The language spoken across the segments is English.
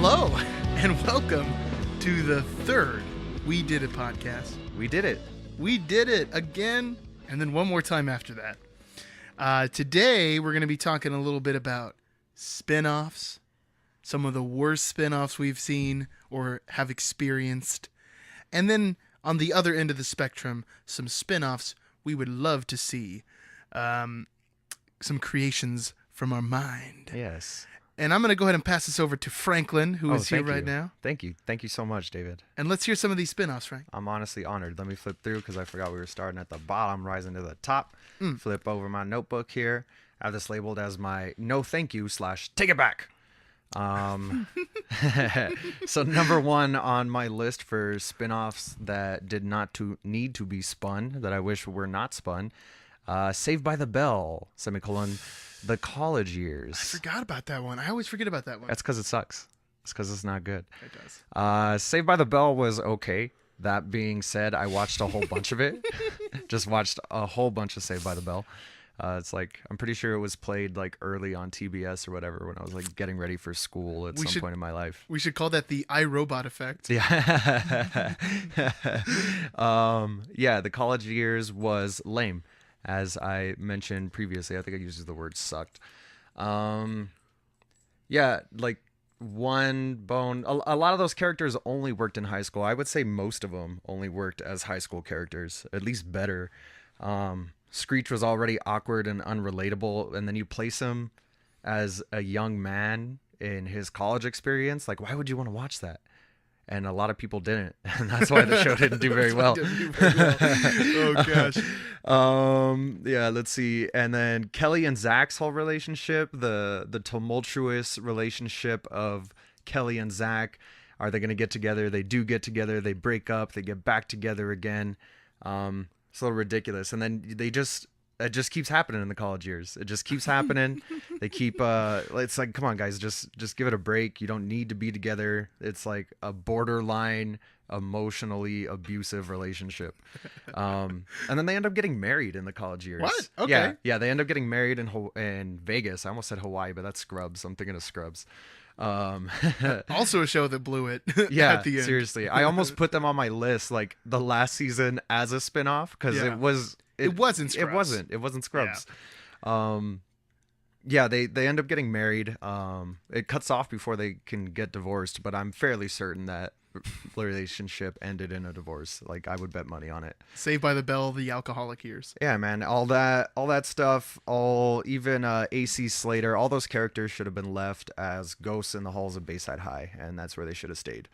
Hello, and welcome to the third We Did It podcast. We did it. We did it again, and then one more time after that. Today, we're going to be talking a little bit about spin-offs, some of the worst spin-offs we've seen or have experienced, and then on the other end of the spectrum, some spin-offs we would love to see, some creations from our mind. Yes. And I'm going to go ahead and pass this over to Franklin, who is here right now. Thank you. Thank you so much, David. And let's hear some of these spin-offs, Frank. I'm honestly honored. Let me flip through because I forgot we were starting at the bottom, rising to the top. Flip over my notebook here. I have this labeled as my no thank you / take it back. So number one on my list for spin-offs that did not need to be spun, that I wish were not spun, Saved by the Bell, ; The College Years. I forgot about that one. I always forget about that one. That's because it sucks. It's because it's not good. It does. Saved by the Bell was okay. That being said, I watched a whole bunch of it. Just watched a whole bunch of Saved by the Bell. It's like, I'm pretty sure it was played like early on TBS or whatever when I was like getting ready for school at some point in my life. We should call that the iRobot effect. Yeah. Yeah, The College Years was lame. As I mentioned previously, I think I used the word sucked. Yeah, like one bone. A lot of those characters only worked in high school. I would say most of them only worked as high school characters, at least better. Screech was already awkward and unrelatable, and then you place him as a young man in his college experience. Like, why would you want to watch that? And a lot of people didn't, and that's why the show didn't do very well. Oh gosh. Yeah, let's see. And then Kelly and Zach's whole relationship, the tumultuous relationship of Kelly and Zach. Are they going to get together? They do get together. They break up. They get back together again. It's a little ridiculous. And then it just keeps happening in the college years. It just keeps happening. They keep it's like, come on guys, just give it a break. You don't need to be together. It's like a borderline emotionally abusive relationship. And then they end up getting married in the college years. What? Okay. Yeah, they end up getting married in Vegas. I almost said Hawaii, but that's Scrubs. I'm thinking of Scrubs. Also a show that blew it. Yeah, at the end. Seriously. I almost put them on my list, like the last season as a spinoff, because it wasn't Scrubs. It wasn't Scrubs. Yeah, they end up getting married. It cuts off before they can get divorced, but I'm fairly certain that relationship ended in a divorce. Like, I would bet money on it. Saved by the Bell, the alcoholic years. Yeah, man, all that stuff, even AC Slater, all those characters should have been left as ghosts in the halls of Bayside High, and that's where they should have stayed.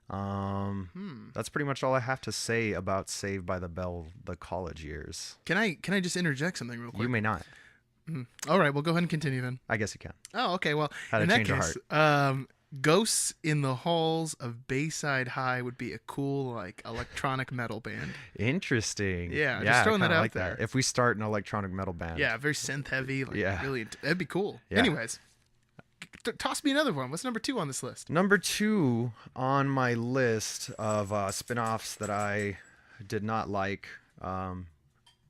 That's pretty much all I have to say about Saved by the Bell, the college years. Can I just interject something real quick? You may not. All right, well, go ahead and continue then. I guess you can. Oh, okay. Well, How to in that change a case, Ghosts in the Halls of Bayside High would be a cool, like, electronic metal band. Interesting. Yeah, just throwing that out like there. That. If we start an electronic metal band. Yeah, very synth heavy. Like, yeah. Really, that'd be cool. Yeah. Anyways, toss me another one. What's number 2 on this list? Number 2 on my list of spin-offs that I did not like, and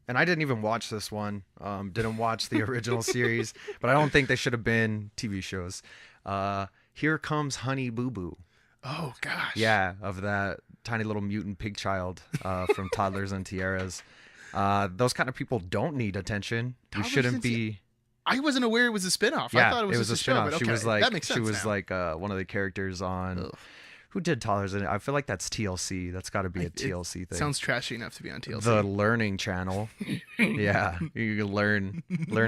I didn't even watch this one, didn't watch the original series, but I don't think they should have been TV shows. Here Comes Honey Boo Boo. Oh, gosh. Yeah, of that tiny little mutant pig child from Toddlers and Tiaras. Those kind of people don't need attention. You shouldn't be... I wasn't aware it was a spinoff. Yeah, I thought it was, a just a spinoff. spinoff. Okay, She was like, that makes sense one of the characters on... Ugh. Who did Toddlers? I feel like that's TLC. That's got to be a TLC thing. Sounds trashy enough to be on TLC. The Learning Channel. Yeah, you can learn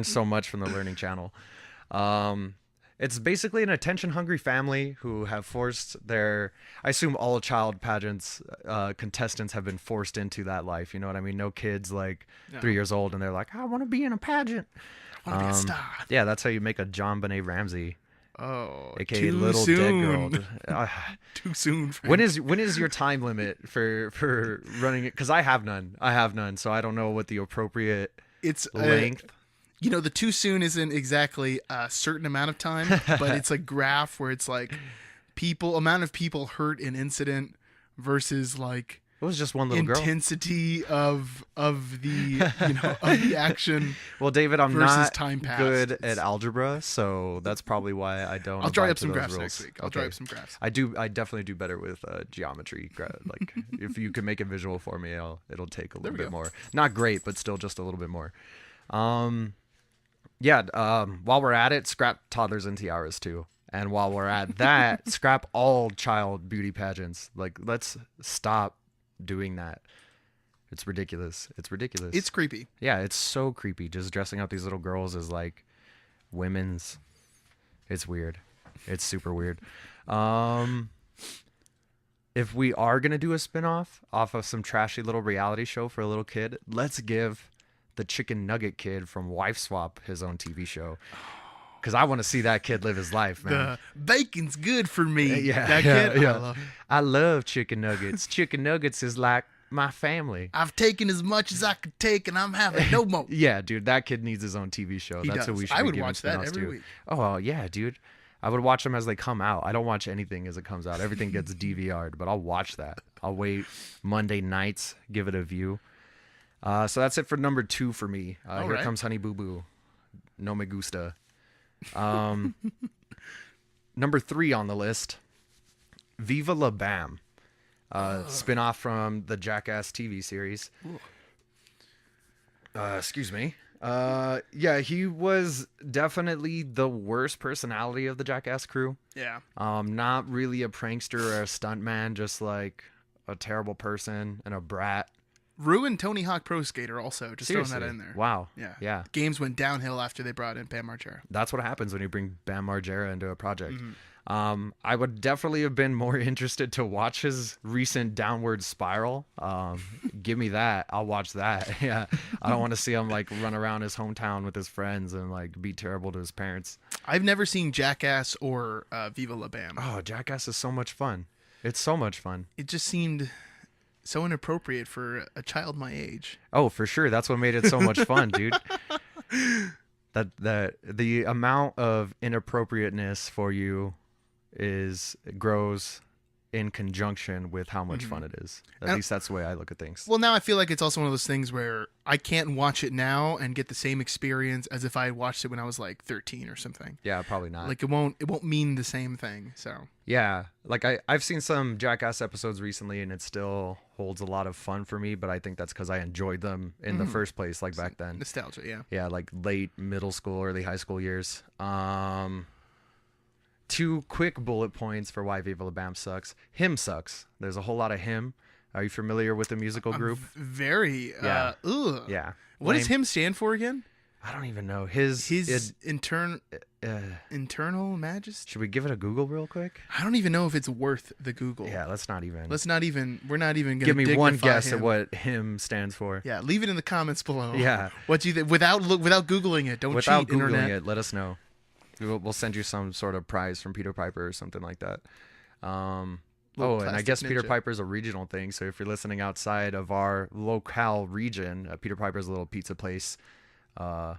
so much from the Learning Channel. It's basically an attention-hungry family who have forced I assume all child pageants contestants have been forced into that life. You know what I mean? No kids 3 years old and they're like, I want to be in a pageant. I want to be a star. Yeah, that's how you make a John Benet Ramsey. Oh, AKA Little Dead Girl. Too soon. Frank. When is your time limit for running it? Because I have none, so I don't know what the appropriate length. The too soon isn't exactly a certain amount of time, but it's a graph where it's like amount of people hurt in incident versus like It was just one little girl. intensity of the of the action. Well, David, I'm versus not time passed. good at algebra, so that's probably why I don't. I'll draw abide up to some those graphs rules. next week. I'll draw up some graphs. I definitely do better with geometry. Like if you can make it visual for me, it'll take a little bit more. Not great, but still just a little bit more. While we're at it, scrap toddlers and tiaras too. And while we're at that, scrap all child beauty pageants. Like, let's stop doing that. It's ridiculous. It's ridiculous. It's creepy. Yeah, it's so creepy. Just dressing up these little girls as like women's. It's weird. It's super weird. If we are gonna do a spinoff off of some trashy little reality show for a little kid, let's give the chicken nugget kid from Wife Swap his own TV show. Because I want to see that kid live his life, man. The bacon's good for me. Yeah, that yeah, kid. yeah. I love chicken nuggets. Chicken nuggets is like my family. I've taken as much as I could take, and I'm having no more. Yeah, dude, that kid needs his own TV show. He That's does. what we should. I be would giving watch that spin-offs every to. week. Oh yeah, dude. I would watch them as they come out. I don't watch anything as it comes out. Everything gets DVR'd, but I'll watch that. I'll wait Monday nights, give it a view. So that's it for number 2 for me. Here comes Honey Boo Boo. No me gusta. Number 3 on the list, Viva La Bam, spin-off from the Jackass TV series. Excuse me. He was definitely the worst personality of the Jackass crew. Yeah. Not really a prankster or a stuntman, just like a terrible person and a brat. Ruined Tony Hawk Pro Skater also. Just Seriously. throwing that in there. Wow. Yeah. Yeah. Games went downhill after they brought in Bam Margera. That's what happens when you bring Bam Margera into a project. Mm-hmm. I would definitely have been more interested to watch his recent downward spiral. Give me that. I'll watch that. Yeah. I don't want to see him like run around his hometown with his friends and like be terrible to his parents. I've never seen Jackass or Viva La Bam. Oh, Jackass is so much fun. It's so much fun. It just seemed so inappropriate for a child my age. Oh, for sure. That's what made it so much fun, dude. That the amount of inappropriateness for you grows in conjunction with how much fun it is. At least that's the way I look at things. Well, now I feel like it's also one of those things where I can't watch it now and get the same experience as if I watched it when I was like 13 or something. Yeah, probably not. Like it won't mean the same thing. So yeah, like I've seen some Jackass episodes recently and it still holds a lot of fun for me, but I think that's because I enjoyed them in the first place, like back then. Nostalgia, yeah. Yeah, like late middle school, early high school years. 2 quick bullet points for why Viva La Bam sucks. Him sucks. There's a whole lot of him. Are you familiar with the musical group? Very. Yeah. Ugh. Yeah. What does him stand for again? I don't even know. His internal majesty. Should we give it a Google real quick? I don't even know if it's worth the Google. Yeah, let's not even. We're not even gonna give me one guess him. at what him stands for. Yeah, leave it in the comments below. Yeah. What do you think? Without Googling it. Don't Without cheat, Googling internet. it, let us know. We'll send you some sort of prize from Peter Piper or something like that. And I guess Plastic Peter Ninja. Piper is a regional thing. So if you're listening outside of our locale region, Peter Piper is a little pizza place.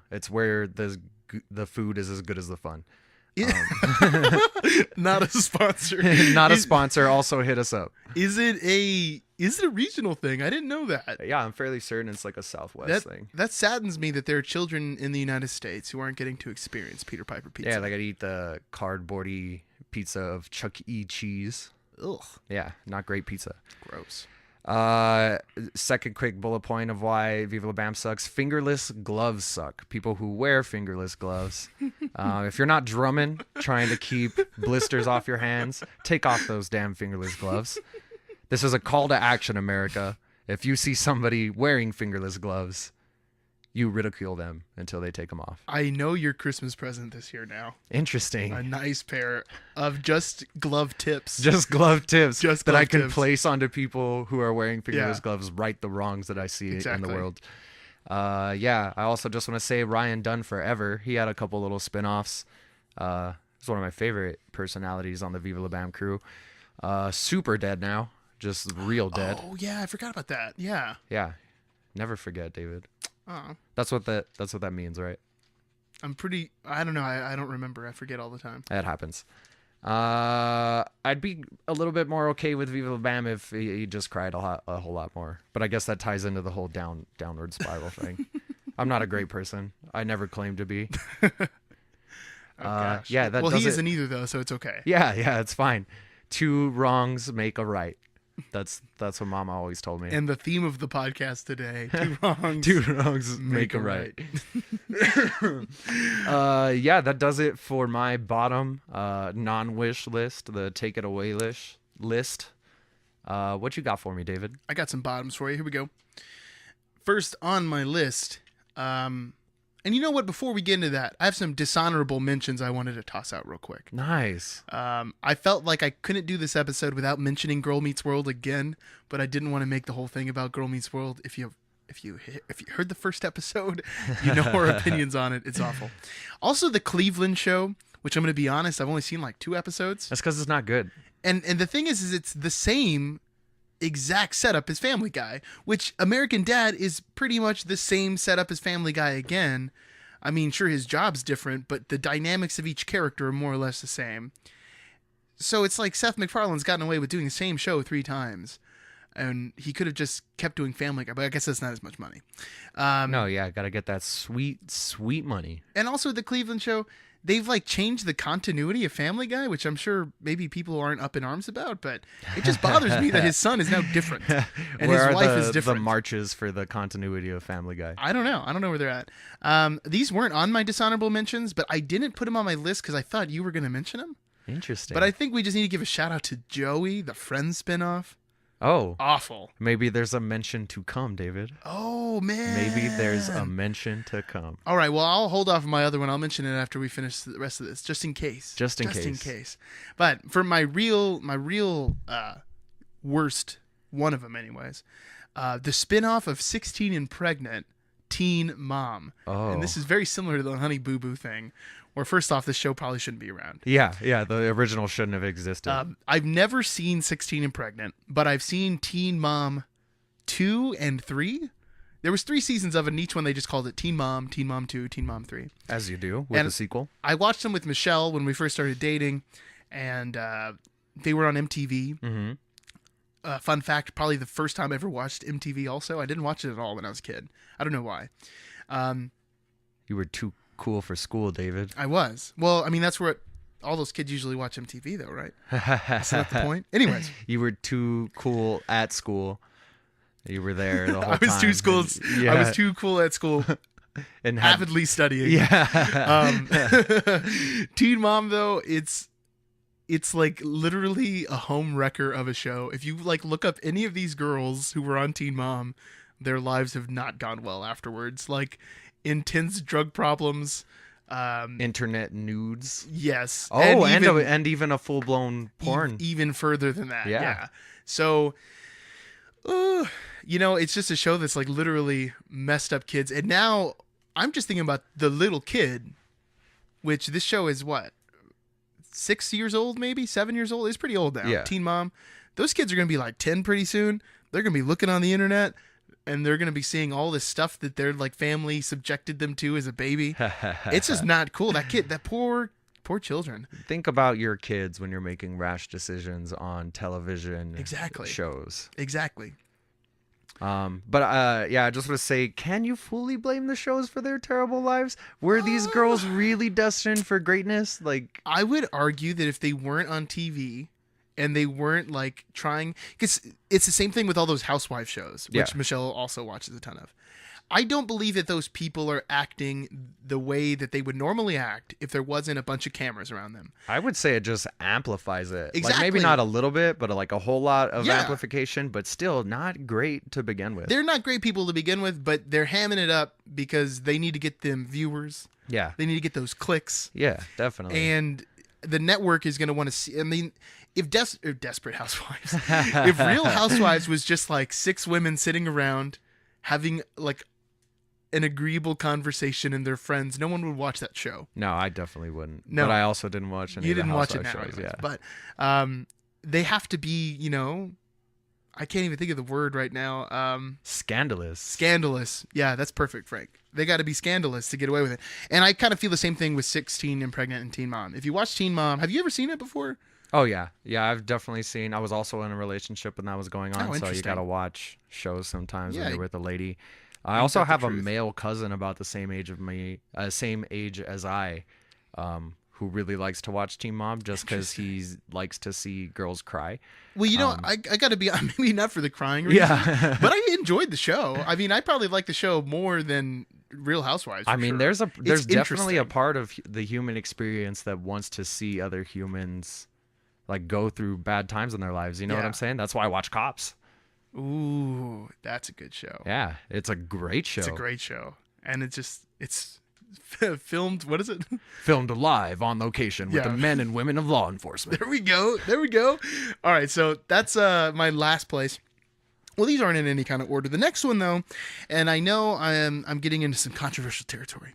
It's where the food is as good as the fun. Not a sponsor. Not a sponsor. Also hit us up. Is it a regional thing? I didn't know that. Yeah, I'm fairly certain it's like a Southwest thing. That saddens me that there are children in the United States who aren't getting to experience Peter Piper pizza. Yeah, like I'd eat the cardboardy pizza of Chuck E. Cheese. Ugh, Yeah, not great pizza. gross. Second quick bullet point of why Viva La Bam sucks. Fingerless gloves suck. People who wear fingerless gloves. If you're not drumming, trying to keep blisters off your hands, take off those damn fingerless gloves. This is a call to action, America. If you see somebody wearing fingerless gloves, you ridicule them until they take them off. I know your Christmas present this year now. Interesting. A nice pair of just glove tips. Just glove tips Just that glove I can tips. place onto people who are wearing fingerless Yeah. gloves, right the wrongs that I see in Exactly. the world. I also just want to say Ryan Dunn forever. He had a couple little spin-offs. He's one of my favorite personalities on the Viva La Bam crew. Super dead now. Just real dead. Oh yeah, I forgot about that. Yeah. Yeah. Never forget, David. Oh, That's what that means, right? I don't know. I don't remember. I forget all the time. That happens. I'd be a little bit more okay with Viva La Bam if he just cried a whole lot more. But I guess that ties into the whole downward spiral thing. I'm not a great person. I never claimed to be. Gosh. Yeah, that well, does he it. isn't either, though, so it's okay. Yeah, it's fine. 2 wrongs make a right. That's what Mama always told me. And the theme of the podcast today: 2 wrongs, 2 wrongs make a right. Yeah, that does it for my bottom non-wish list, the take it away list. What you got for me, David? I got some bottoms for you. Here we go. First on my list, and you know what? Before we get into that, I have some dishonorable mentions I wanted to toss out real quick. Nice. I felt like I couldn't do this episode without mentioning Girl Meets World again, but I didn't want to make the whole thing about Girl Meets World. If you heard the first episode, you know our opinions on it. It's awful. Also, the Cleveland show, which I'm going to be honest, I've only seen like 2 episodes. That's because it's not good. And the thing is it's the same exact setup as Family Guy, which American Dad is pretty much the same setup as Family Guy again. I mean, sure, his job's different, but the dynamics of each character are more or less the same. So it's like Seth MacFarlane's gotten away with doing the same show 3 times, and he could have just kept doing Family Guy, but I guess that's not as much money. No, yeah, gotta get that sweet, sweet money. And also the Cleveland show, they've like changed the continuity of Family Guy, which I'm sure maybe people aren't up in arms about, but it just bothers me that his son is now different and Where his wife are is different. the marches for the continuity of Family Guy? I don't know where they're at. These weren't on my dishonorable mentions, but I didn't put them on my list because I thought you were going to mention them. Interesting. But I think we just need to give a shout out to Joey, the Friends spinoff. Oh, Awful. maybe there's a mention to come, David. Oh, man. Maybe there's a mention to come. All right, well, I'll hold off on my other one. I'll mention it after we finish the rest of this, just in case. Just in case. But for my real worst, one of them anyways, the spinoff of 16 and Pregnant, Teen Mom. Oh. And this is very similar to the Honey Boo Boo thing, where first off, this show probably shouldn't be around. Yeah, the original shouldn't have existed. I've never seen 16 and Pregnant, but I've seen Teen Mom 2 and 3. There was 3 seasons of it, and each one they just called it Teen Mom 2, Teen Mom 3. As you do with and the sequel. I watched them with Michelle when we first started dating, and they were on MTV. Mm-hmm. Fun fact, probably the first time I ever watched MTV also. I didn't watch it at all when I was a kid. I don't know why. You were too cool for school, David. I was. Well, I mean, that's where all those kids usually watch MTV, though, right? That's not the point. Anyways. You were too cool at school. You were there the whole time. I was too cool at school, and avidly studying. Yeah. Teen Mom, though, it's like literally a home wrecker of a show. If you like look up any of these girls who were on Teen Mom, their lives have not gone well afterwards. Like intense drug problems, internet nudes. Yes. Oh, and even a full blown porn. Even further than that. Yeah. Yeah. So, it's just a show that's like literally messed up kids. And now I'm just thinking about the little kid, which this show is what? 6 years old, maybe 7 years old. It's pretty old now. Yeah. Teen Mom. Those kids are going to be like 10 pretty soon. They're going to be looking on the internet and they're going to be seeing all this stuff that their like family subjected them to as a baby. It's just not cool. That poor children. Think about your kids when you're making rash decisions on television Exactly. shows. Exactly. But I just want to say, can you fully blame the shows for their terrible lives? Were these girls really destined for greatness? Like, I would argue that if they weren't on TV and they weren't like trying, because it's the same thing with all those housewife shows, which Michelle also watches a ton of. I don't believe that those people are acting the way that they would normally act if there wasn't a bunch of cameras around them. I would say it just amplifies it. Exactly. Like maybe not a little bit, but like a whole lot of amplification, but still not great to begin with. They're not great people to begin with, but they're hamming it up because they need to get them viewers. Yeah. They need to get those clicks. Yeah, definitely. And the network is going to want to see, I mean, if Desperate Housewives, if Real Housewives was just like 6 women sitting around having like an agreeable conversation and their friends, no one would watch that show. No, I definitely wouldn't. No. But I also didn't watch any You of the didn't watch it Housewives now, shows. anyways. But they have to be, I can't even think of the word right now. Scandalous. Scandalous. Yeah, that's perfect, Frank. They got to be scandalous to get away with it. And I kind of feel the same thing with 16 and Pregnant and Teen Mom. If you watch Teen Mom, have you ever seen it before? Oh yeah, I've definitely seen. I was also in a relationship when that was going on, so you gotta watch shows sometimes when you're with a lady. I also have a male cousin about the same age of me, same age as I, who really likes to watch Teen Mom just because he likes to see girls cry. Well, you know, I got to be, maybe not for the crying reason, but I enjoyed the show. I mean, I probably like the show more than Real Housewives. I mean, sure. there's definitely a part of the human experience that wants to see other humans like go through bad times in their lives. You know what I'm saying? That's why I watch Cops. Ooh, that's a good show. Yeah, it's a great show. It's a great show. And it's filmed, what is it? Filmed live on location with the men and women of law enforcement. There we go. All right, so that's my last place. Well, these aren't in any kind of order. The next one, though, and I know I'm getting into some controversial territory.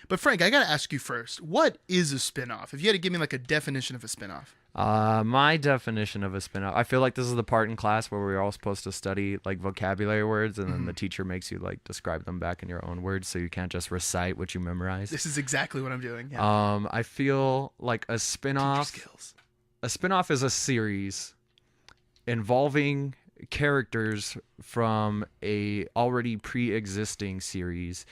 But Frank, I got to ask you first, what is a spinoff? If you had to give me like a definition of a spinoff. My definition of a spinoff, I feel like this is the part in class where we're all supposed to study like vocabulary words, and then the teacher makes you like describe them back in your own words, so you can't just recite what you memorize. This is exactly what I'm doing. Yeah. I feel like a spinoff is a series involving characters from a already pre-existing series,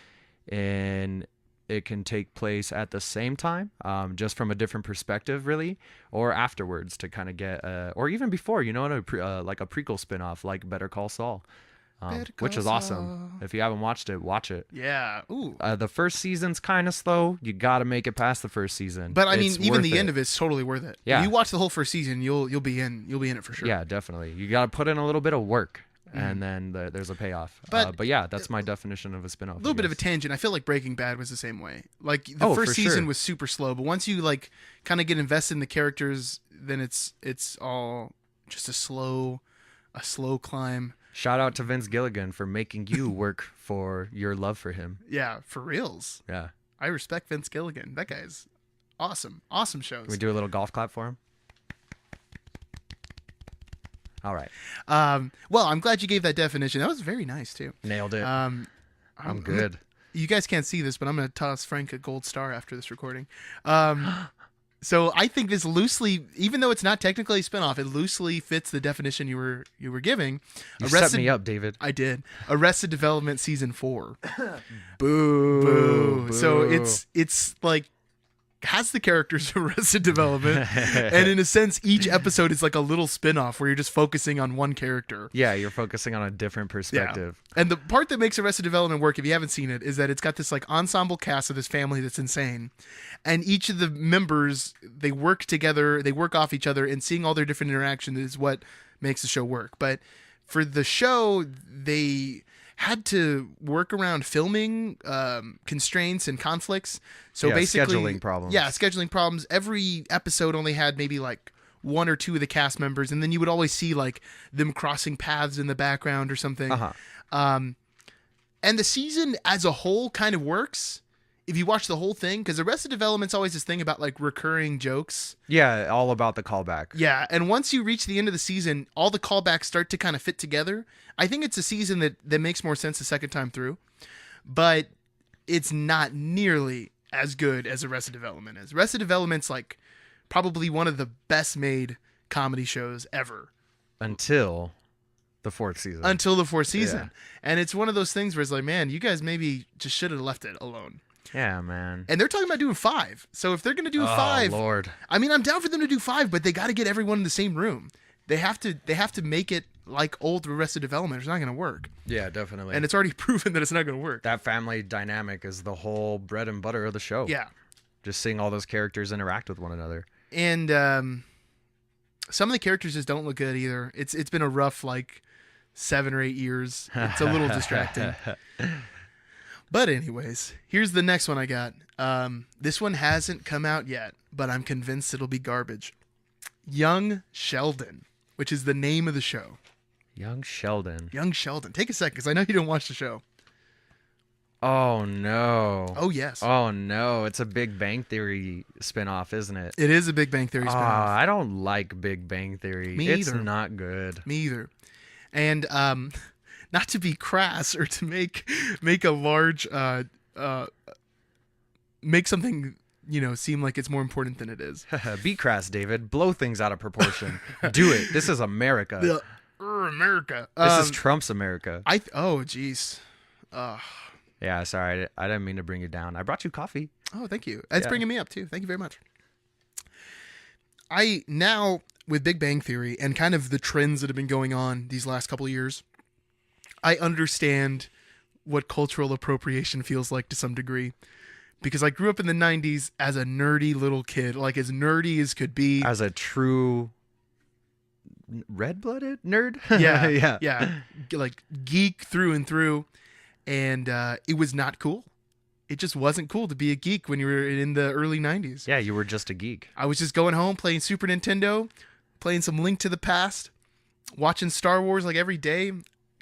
and it can take place at the same time, just from a different perspective, really, or afterwards to kind of get, or even before, you know, like a prequel spinoff, like Better Call Saul, which is awesome. If you haven't watched it, watch it. Yeah. Ooh. The first season's kind of slow. You got to make it past the first season. But I mean, even the end of it's totally worth it. Yeah. If you watch the whole first season, you'll be in it for sure. Yeah, definitely. You got to put in a little bit of work. And then there's a payoff. But yeah, that's my definition of a spinoff. A little bit of a tangent. I feel like Breaking Bad was the same way. Like the first season was super slow, but once you like kind of get invested in the characters, then it's all just a slow climb. Shout out to Vince Gilligan for making you work for your love for him. Yeah, for reals. Yeah. I respect Vince Gilligan. That guy's awesome. Awesome shows. Can we do a little golf clap for him? All right. Well, I'm glad you gave that definition. That was very nice too. Nailed it. I'm good. You guys can't see this, but I'm going to toss Frank a gold star after this recording. So I think this loosely, even though it's not technically a spinoff, it loosely fits the definition you were giving. You set me up, David. I did. Arrested Development season 4. Boo. So it's like has the characters of Arrested Development, and in a sense, each episode is like a little spin-off where you're just focusing on one character. Yeah, you're focusing on a different perspective. Yeah. And the part that makes Arrested Development work, if you haven't seen it, is that it's got this like ensemble cast of this family that's insane, and each of the members, they work together, they work off each other, and seeing all their different interactions is what makes the show work. But for the show, they had to work around filming constraints and conflicts. So basically, scheduling problems. Yeah, scheduling problems. Every episode only had maybe like one or two of the cast members, and then you would always see like them crossing paths in the background or something. And the season as a whole kind of works if you watch the whole thing, because Arrested Development's always this thing about like recurring jokes. Yeah, all about the callback. Yeah, and once you reach the end of the season, all the callbacks start to kind of fit together. I think it's a season that makes more sense the second time through, but it's not nearly as good as Arrested Development is. Arrested Development's like probably one of the best made comedy shows ever. Until the fourth season. Yeah. And it's one of those things where it's like, man, you guys maybe just should have left it alone. Yeah, man. And they're talking about doing 5. So if they're going to do 5, Lord. I mean, I'm down for them to do 5, but they got to get everyone in the same room. They have to make it like old Arrested Development. It's not going to work. Yeah, definitely. And it's already proven that it's not going to work. That family dynamic is the whole bread and butter of the show. Yeah. Just seeing all those characters interact with one another. And some of the characters just don't look good either. It's been a rough like 7 or 8 years. It's a little distracting. But anyways, here's the next one I got. This one hasn't come out yet, but I'm convinced it'll be garbage. Young Sheldon, which is the name of the show. Young Sheldon. Young Sheldon. Take a second, because I know you don't watch the show. Oh, no. Oh, yes. Oh, no. It's a Big Bang Theory spinoff, isn't it? It is a Big Bang Theory spinoff. I don't like Big Bang Theory. Me it's either. not good. Me either. And not to be crass or to make a large make something, seem like it's more important than it is. Be crass, David. Blow things out of proportion. Do it. This is America. America. This is Trump's America. Oh, jeez. Yeah, sorry. I didn't mean to bring you down. I brought you coffee. Oh, thank you. It's bringing me up, too. Thank you very much. I now, with Big Bang Theory and kind of the trends that have been going on these last couple of years, I understand what cultural appropriation feels like to some degree. Because I grew up in the 90s as a nerdy little kid, like as nerdy as could be. As a true red-blooded nerd? Yeah. Like geek through and through. And it was not cool. It just wasn't cool to be a geek when you were in the early 90s. Yeah, you were just a geek. I was just going home, playing Super Nintendo, playing some Link to the Past, watching Star Wars like every day.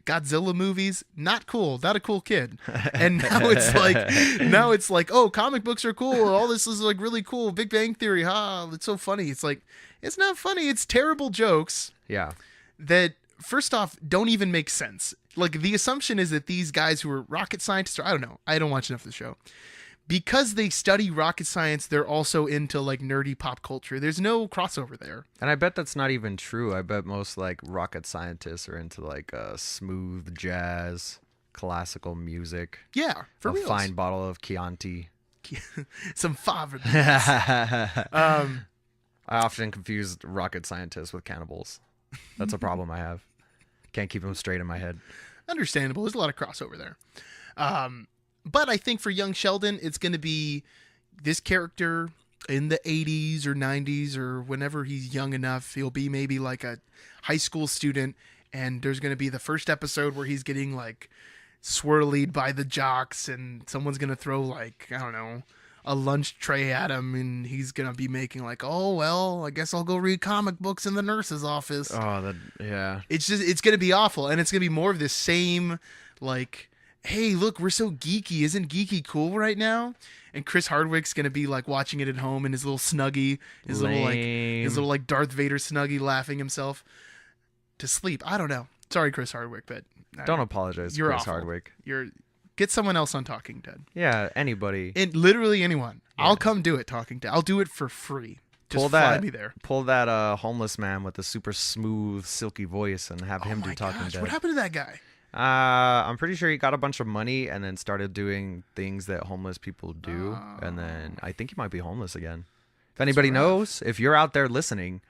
Godzilla movies, not cool, not a cool kid. And now it's like, oh, comic books are cool. All this is like really cool. Big Bang Theory, it's so funny. It's like, it's not funny. It's terrible jokes. Yeah. That first off, don't even make sense. Like the assumption is that these guys who are rocket scientists, or I don't know, I don't watch enough of the show. Because they study rocket science, they're also into like nerdy pop culture. There's no crossover there. And I bet that's not even true. I bet most like rocket scientists are into like smooth jazz, classical music. Yeah, for real. A fine bottle of Chianti. Some fava. I often confuse rocket scientists with cannibals. That's a problem I have. Can't keep them straight in my head. Understandable. There's a lot of crossover there. But I think for young Sheldon, it's going to be this character in the 80s or 90s or whenever he's young enough. He'll be maybe like a high school student, and there's going to be the first episode where he's getting like swirlied by the jocks, and someone's going to throw like, I don't know, a lunch tray at him, and he's going to be making like, oh, well, I guess I'll go read comic books in the nurse's office. Oh, yeah. It's going to be awful, and it's going to be more of this same like, hey, look, we're so geeky. Isn't geeky cool right now? And Chris Hardwick's gonna be like watching it at home in his little snuggie, his little Darth Vader snuggie, laughing himself to sleep. I don't know. Sorry, Chris Hardwick, but don't apologize, you're Chris awful. Hardwick. Get someone else on Talking Dead. Yeah, anybody. Literally anyone. Yeah. I'll come do it. Talking Dead. I'll do it for free. Just fly me there. Pull that homeless man with a super smooth, silky voice and have him do Talking Dead. What happened to that guy? I'm pretty sure he got a bunch of money and then started doing things that homeless people do. And then I think he might be homeless again. If anybody knows, if you're out there listening,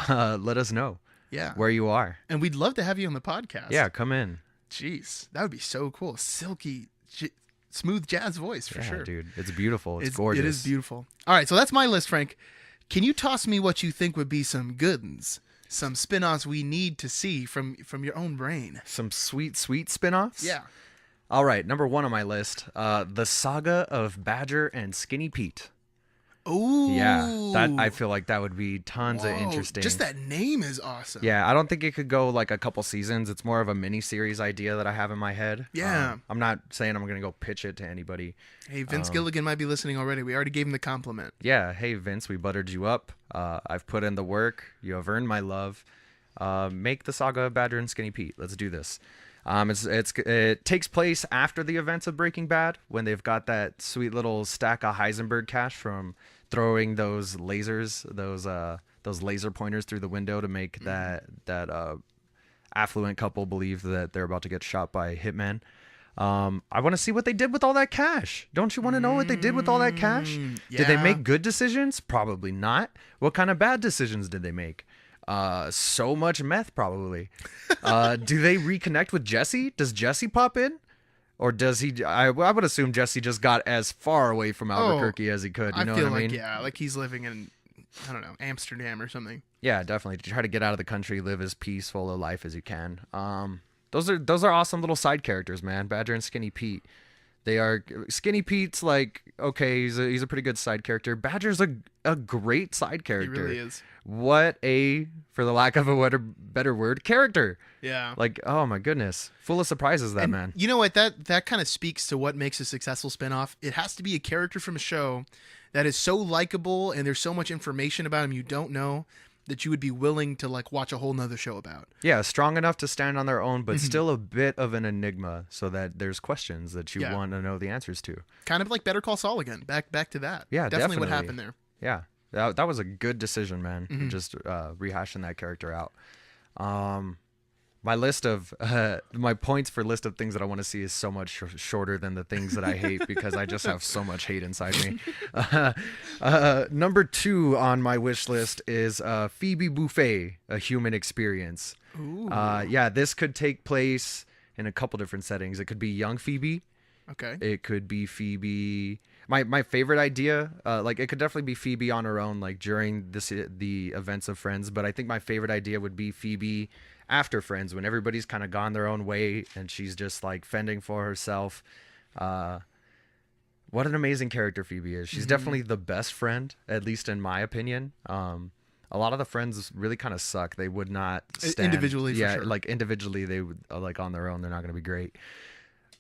let us know where you are. And we'd love to have you on the podcast. Yeah, come in. Jeez, that would be so cool. Silky, smooth jazz voice for sure. Dude, it's beautiful. It's gorgeous. It is beautiful. All right, so that's my list, Frank. Can you toss me what you think would be some good ones? Some spin-offs we need to see from your own brain. Some sweet spin-offs? Yeah. All right, number 1 on my list, The Saga of Badger and Skinny Pete. Oh. Yeah, I feel like that would be tons of interesting. Just that name is awesome. Yeah, I don't think it could go like a couple seasons. It's more of a mini-series idea that I have in my head. Yeah. I'm not saying I'm going to go pitch it to anybody. Hey, Vince Gilligan might be listening already. We already gave him the compliment. Yeah, hey, Vince, we buttered you up. I've put in the work. You have earned my love. Make the Saga of Badger and Skinny Pete. Let's do this. It takes place after the events of Breaking Bad, when they've got that sweet little stack of Heisenberg cash from throwing those lasers, those laser pointers through the window to make that affluent couple believe that they're about to get shot by hitmen. I want to see what they did with all that cash. Don't you want to know what they did with all that cash? Yeah. Did they make good decisions? Probably not. What kind of bad decisions did they make? So much meth, probably. Do they reconnect with Jesse? Does Jesse pop in? Or does he? I would assume Jesse just got as far away from Albuquerque as he could. You know what I mean? Yeah, like he's living in, I don't know, Amsterdam or something. Yeah, definitely. Try to get out of the country, live as peaceful a life as you can. Those are awesome little side characters, man. Badger and Skinny Pete. Skinny Pete's like, okay, he's a pretty good side character. Badger's a great side character. He really is. What a, for the lack of a better word, character. Yeah. Like, oh my goodness. Full of surprises, that man. You know what? That kind of speaks to what makes a successful spinoff. It has to be a character from a show that is so likable and there's so much information about him you don't know that you would be willing to like watch a whole nother show about. Yeah, strong enough to stand on their own, but still a bit of an enigma, so that there's questions that you want to know the answers to. Kind of like Better Call Saul again. Back to that. Yeah, definitely what happened there. Yeah, that was a good decision, man. Just rehashing that character out. My list of my points for list of things that I want to see is so much shorter than the things that I hate because I just have so much hate inside me. Number 2 on my wish list is Phoebe Buffay, A Human Experience. Yeah, this could take place in a couple different settings. It could be young Phoebe. Okay. It could be Phoebe. My favorite idea, like it could definitely be Phoebe on her own, like during the events of Friends. But I think my favorite idea would be Phoebe after Friends, when everybody's kind of gone their own way and she's just like fending for herself. What an amazing character Phoebe is. She's definitely the best friend, at least in my opinion. A lot of the friends really kind of suck. They would not stand individually. Yeah, for sure. like individually, they would like on their own. They're not going to be great.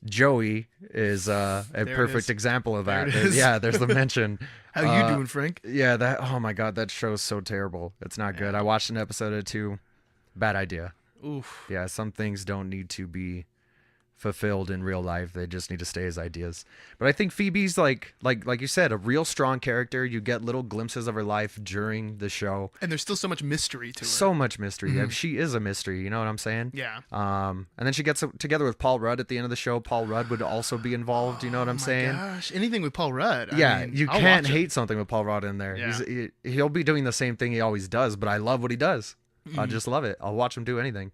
Joey is a perfect example of that. Yeah, there's the mention. How you doing, Frank? Yeah, oh my God, that show's so terrible. It's not good. I watched an episode or 2. Bad idea. Oof. Yeah, some things don't need to be fulfilled in real life. They just need to stay as ideas. But I think Phoebe's like you said, a real strong character. You get little glimpses of her life during the show. And there's still so much mystery to her. So much mystery. Yeah, she is a mystery, you know what I'm saying? Yeah. And then she gets together with Paul Rudd at the end of the show. Paul Rudd would also be involved, you know what I'm saying? Gosh, anything with Paul Rudd. Yeah, you can't watch hate something with Paul Rudd in there. Yeah. He'll be doing the same thing he always does, but I love what he does. I just love it. I'll watch him do anything.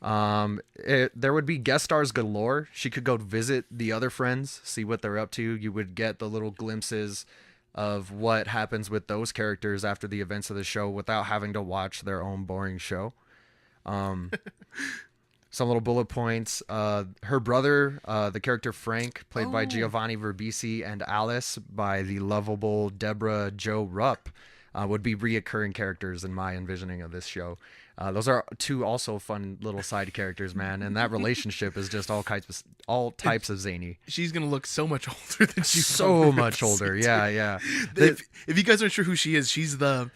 There would be guest stars galore. She could go visit the other friends, see what they're up to. You would get the little glimpses of what happens with those characters after the events of the show without having to watch their own boring show. Some little bullet points. Her brother, the character Frank, played by Giovanni Verbisi, and Alice by the lovable Deborah Jo Rupp, would be reoccurring characters in my envisioning of this show. Those are 2 also fun little side characters, man, and that relationship is just all types of zany. She's gonna look so much older than she. So much older, yeah. If you guys aren't sure who she is, she's the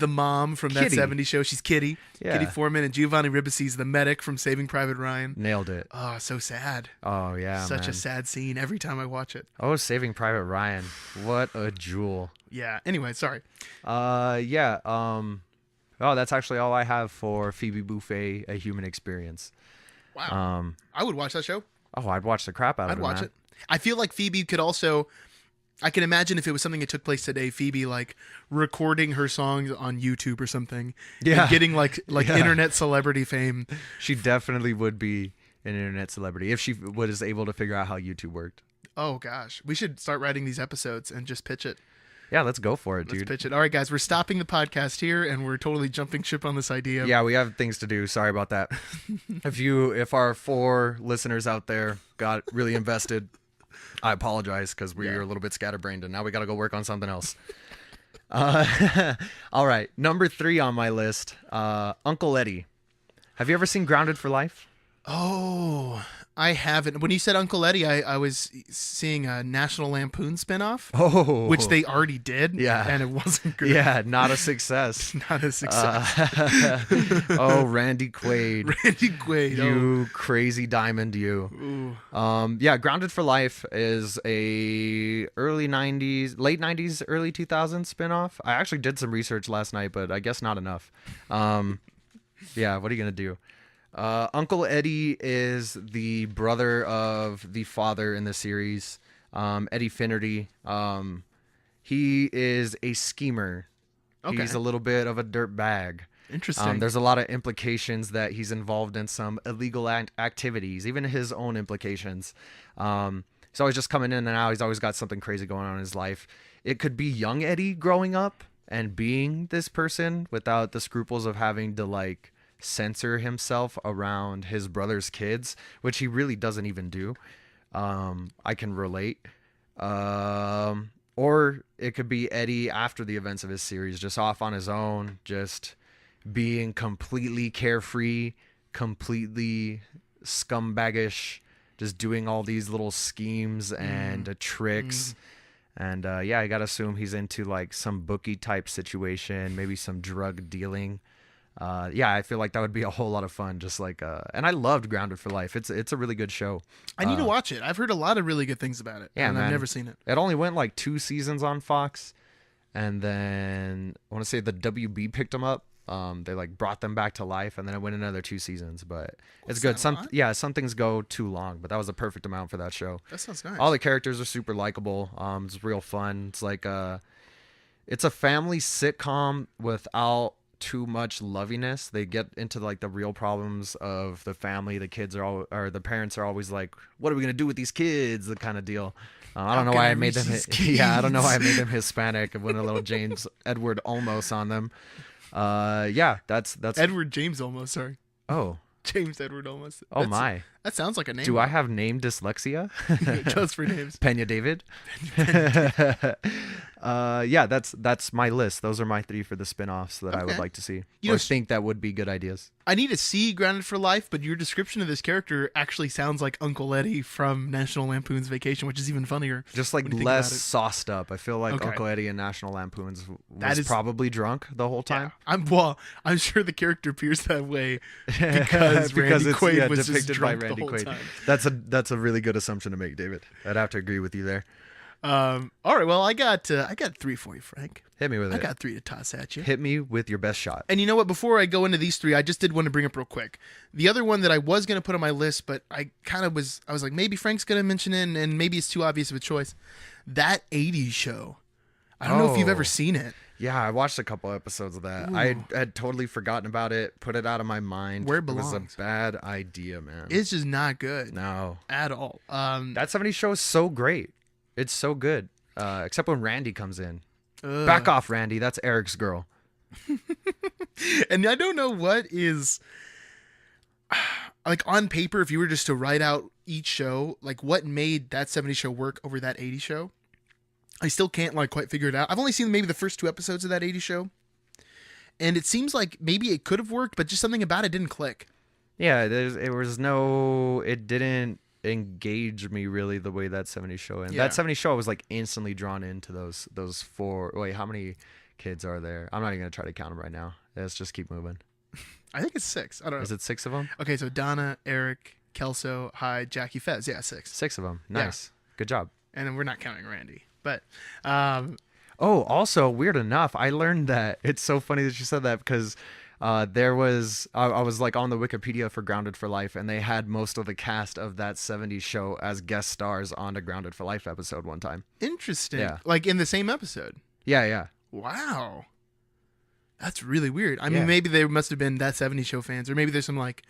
mom from that Kitty. 70s show. She's Kitty. Yeah. Kitty Foreman, and Giovanni Ribisi's the medic from Saving Private Ryan. Nailed it. Oh, so sad. Oh yeah, Such man. a sad scene every time I watch it. Oh, Saving Private Ryan, what a jewel. Yeah. Anyway, sorry. Yeah. That's actually all I have for Phoebe Buffay, A Human Experience. Wow. I would watch that show. Oh, I'd watch the crap out of it. I'd watch man. it. I feel like Phoebe could also. I can imagine if it was something that took place today, Phoebe like recording her songs on YouTube or something, and getting like internet celebrity fame. She definitely would be an internet celebrity if she was able to figure out how YouTube worked. Oh gosh, we should start writing these episodes and just pitch it. Yeah, let's go for it, dude. Let's pitch it. All right, guys, we're stopping the podcast here, and we're totally jumping ship on this idea. Yeah, we have things to do. Sorry about that. If our 4 listeners out there got really invested, I apologize because we are a little bit scatterbrained, and now we got to go work on something else. All right, number 3 on my list, Uncle Eddie. Have you ever seen Grounded for Life? Oh, I haven't. When you said Uncle Eddie, I was seeing a National Lampoon spinoff, which they already did, and it wasn't good. Yeah, not a success. Not a success. Randy Quaid. Randy Quaid. You crazy diamond, you. Yeah, Grounded for Life is a late 90s, early 2000s spinoff. I actually did some research last night, but I guess not enough. Yeah, what are you going to do? Uncle Eddie is the brother of the father in the series, Eddie Finnerty. He is a schemer. Okay. He's a little bit of a dirtbag. Interesting. There's a lot of implications that he's involved in some illegal activities, even his own implications. He's always just coming in and out. He's always got something crazy going on in his life. It could be young Eddie growing up and being this person without the scruples of having to like censor himself around his brother's kids, which he really doesn't even do. I can relate. Or it could be Eddie after the events of his series, just off on his own, just being completely carefree, completely scumbaggish, just doing all these little schemes and tricks And yeah, I gotta assume he's into like some bookie type situation, maybe some drug dealing. Yeah, I feel like that would be a whole lot of fun. Just like, and I loved Grounded for Life. It's a really good show. I need to watch it. I've heard a lot of really good things about it. Yeah, and man. I've never seen it. It only went like 2 seasons on Fox, and then I want to say the WB picked them up. They like brought them back to life, and then it went another 2 seasons. But it's good. Some things go too long, but that was the perfect amount for that show. That sounds nice. All the characters are super likable. It's real fun. It's like it's a family sitcom without too much loviness. They get into like the real problems of the family. The kids or the parents are always like, "What are we gonna do with these kids?" The kind of deal. I don't know why I made them. I don't know why I made them Hispanic and went a little James Edward Olmos on them. Yeah, that's Edward James Olmos. Sorry. Oh, James Edward Olmos. Oh my. That sounds like a name. Do I have name dyslexia? Just for names. Pena David. Yeah, that's my list. Those are my 3 for the spin-offs that I would like to see. Or think that would be good ideas. I need to see Grounded for Life, but your description of this character actually sounds like Uncle Eddie from National Lampoon's Vacation, which is even funnier. Just like less sauced up. I feel like Uncle Eddie in National Lampoon's was probably drunk the whole time. Yeah. I'm sure the character appears that way because Randy Quaid was just drunk the whole time. That's a really good assumption to make, David. I'd have to agree with you there. All right. Well, I got 3 for you, Frank. Hit me with it. I got 3 to toss at you. Hit me with your best shot. And you know what? Before I go into these 3, I just did want to bring up real quick. The other one that I was going to put on my list, but I was like, maybe Frank's going to mention it, and maybe it's too obvious of a choice. That 80s show. I don't know if you've ever seen it. Yeah, I watched a couple episodes of that. Ooh. I had totally forgotten about it, put it out of my mind. Where it belongs. It was a bad idea, man. It's just not good. No. At all. That 70s show is so great. It's so good. Except when Randy comes in. Back off, Randy. That's Eric's girl. And I don't know what is... Like, on paper, if you were just to write out each show, like, what made that 70s show work over that 80s show? I still can't like quite figure it out. I've only seen maybe the first 2 episodes of that 80s show. And it seems like maybe it could have worked, but just something about it didn't click. Yeah, it didn't engage me really the way that 70s show. And that 70s show I was like instantly drawn into those 4. Wait, how many kids are there? I'm not even going to try to count them right now. Let's just keep moving. I think it's 6. I don't know. Is it 6 of them? Okay, so Donna, Eric, Kelso, Hyde, Jackie, Fez. Yeah, 6. 6 of them. Nice. Yeah. Good job. And then we're not counting Randy. But also weird enough, I learned that it's so funny that you said that because I was like on the Wikipedia for Grounded for Life, and they had most of the cast of that 70s show as guest stars on a Grounded for Life episode one time. Interesting. Yeah. Like in the same episode. Yeah. Wow. That's really weird. I mean, maybe they must have been that 70s show fans, or maybe there's some like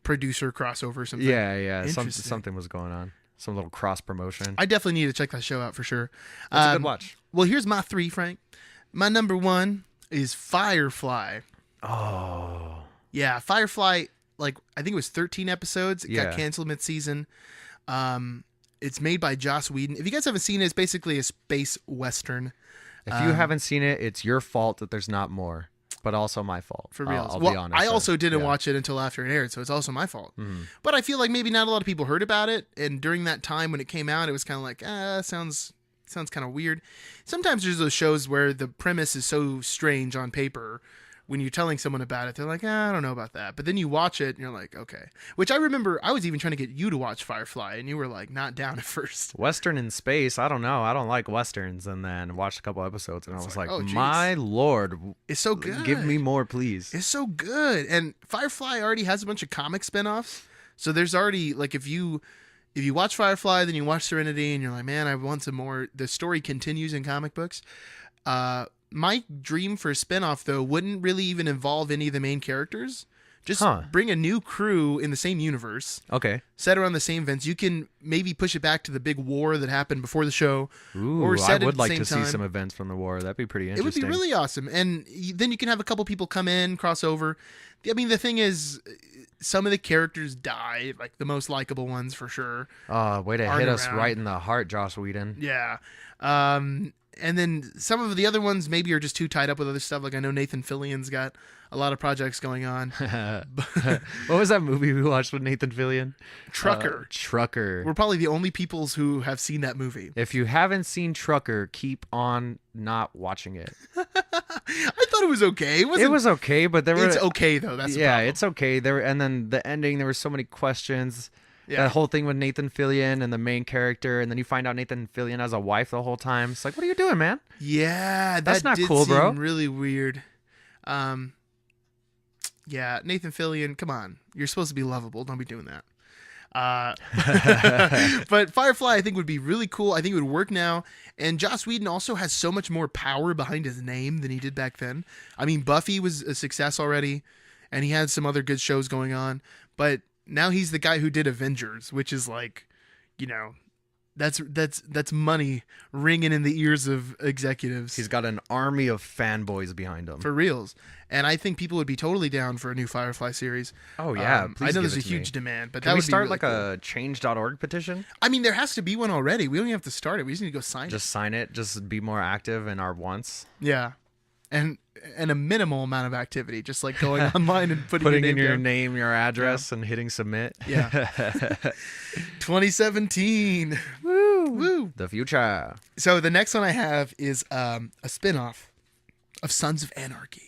producer crossover or something. Yeah. Something was going on. Some little cross promotion. I definitely need to check that show out for sure. It's a good watch. Well, here's my 3, Frank. My number 1 is Firefly. Oh. Yeah, Firefly, like, I think it was 13 episodes. It got canceled mid-season. It's made by Joss Whedon. If you guys haven't seen it, it's basically a space western. If you haven't seen it, it's your fault that there's not more. But also my fault. For real. I'll be honest. I also didn't watch it until after it aired, so it's also my fault. Mm-hmm. But I feel like maybe not a lot of people heard about it, and during that time when it came out, it was kind of like, sounds kind of weird. Sometimes there's those shows where the premise is so strange on paper. When you're telling someone about it, they're like, I don't know about that. But then you watch it, and you're like, okay. Which I remember I was even trying to get you to watch Firefly, and you were like, not down at first. Western in space, I don't know. I don't like Westerns. And then watched a couple episodes, and I was like, oh, my Lord. It's so good. Give me more, please. It's so good. And Firefly already has a bunch of comic spinoffs. So there's already, like, if you watch Firefly, then you watch Serenity, and you're like, man, I want some more. The story continues in comic books. My dream for a spinoff, though, wouldn't really even involve any of the main characters. Just bring a new crew in the same universe. Okay. Set around the same events. You can maybe push it back to the big war that happened before the show. Ooh, or set I would like to see some events from the war. That'd be pretty It interesting. would be really awesome. And then you can have a couple people come in, cross over. I mean, the thing is, some of the characters die, like the most likable ones for sure. Oh, way to hit us right in the heart, Joss Whedon. Yeah. And then some of the other ones maybe are just too tied up with other stuff. Like I know Nathan Fillion's got a lot of projects going on. What was that movie we watched with Nathan Fillion? Trucker. Trucker. We're probably the only peoples who have seen that movie. If you haven't seen Trucker, keep on not watching it. I thought it was okay. It was okay, but It's okay though. That's the problem. it's okay. And then the ending, there were so many questions. Yeah. That whole thing with Nathan Fillion and the main character, and then you find out Nathan Fillion has a wife the whole time. It's like, what are you doing, man? Yeah, That's not did cool, bro. seem really weird. Yeah, Nathan Fillion, come on. You're supposed to be lovable. Don't be doing that. But Firefly, I think, would be really cool. I think it would work now. And Joss Whedon also has so much more power behind his name than he did back then. I mean, Buffy was a success already, and he had some other good shows going on. But now he's the guy who did Avengers, which is like, that's money ringing in the ears of executives. He's got an army of fanboys behind him. For reals. And I think people would be totally down for a new Firefly series. Oh, yeah. I know there's a huge demand, but Can that we would start be really cool. a change.org petition? I mean, there has to be one already. We don't even have to start it. We just need to go sign Just sign it. Just be more active in our wants. it. Yeah. And a minimal amount of activity, just like going online and putting In your your name down. name, your address, and hitting submit. Yeah. 2017. Woo. The future. So the next one I have is a spin-off of Sons of Anarchy.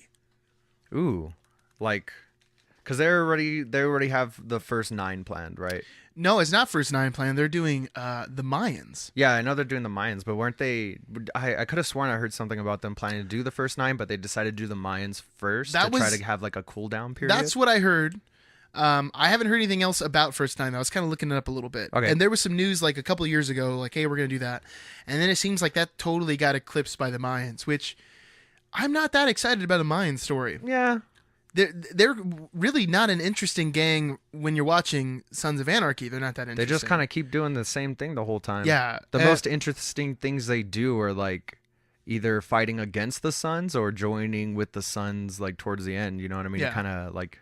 Ooh, because they already have the first 9 planned, right? No, it's not First 9 planned. They're doing the Mayans. Yeah, I know they're doing the Mayans, but weren't they? I could have sworn I heard something about them planning to do the first 9, but they decided to do the Mayans first try to have like a cool down period. That's what I heard. I haven't heard anything else about First 9. I was kind of looking it up a little bit. Okay. And there was some news like a couple of years ago, like, hey, we're going to do that. And then it seems like that totally got eclipsed by the Mayans, which I'm not that excited about a Mayan story. Yeah. They're really not an interesting gang when you're watching Sons of Anarchy. They're not that interesting. They just kind of keep doing the same thing the whole time. Yeah. The most interesting things they do are like either fighting against the Sons or joining with the Sons like towards the end. You know what I mean? Yeah. To kind of like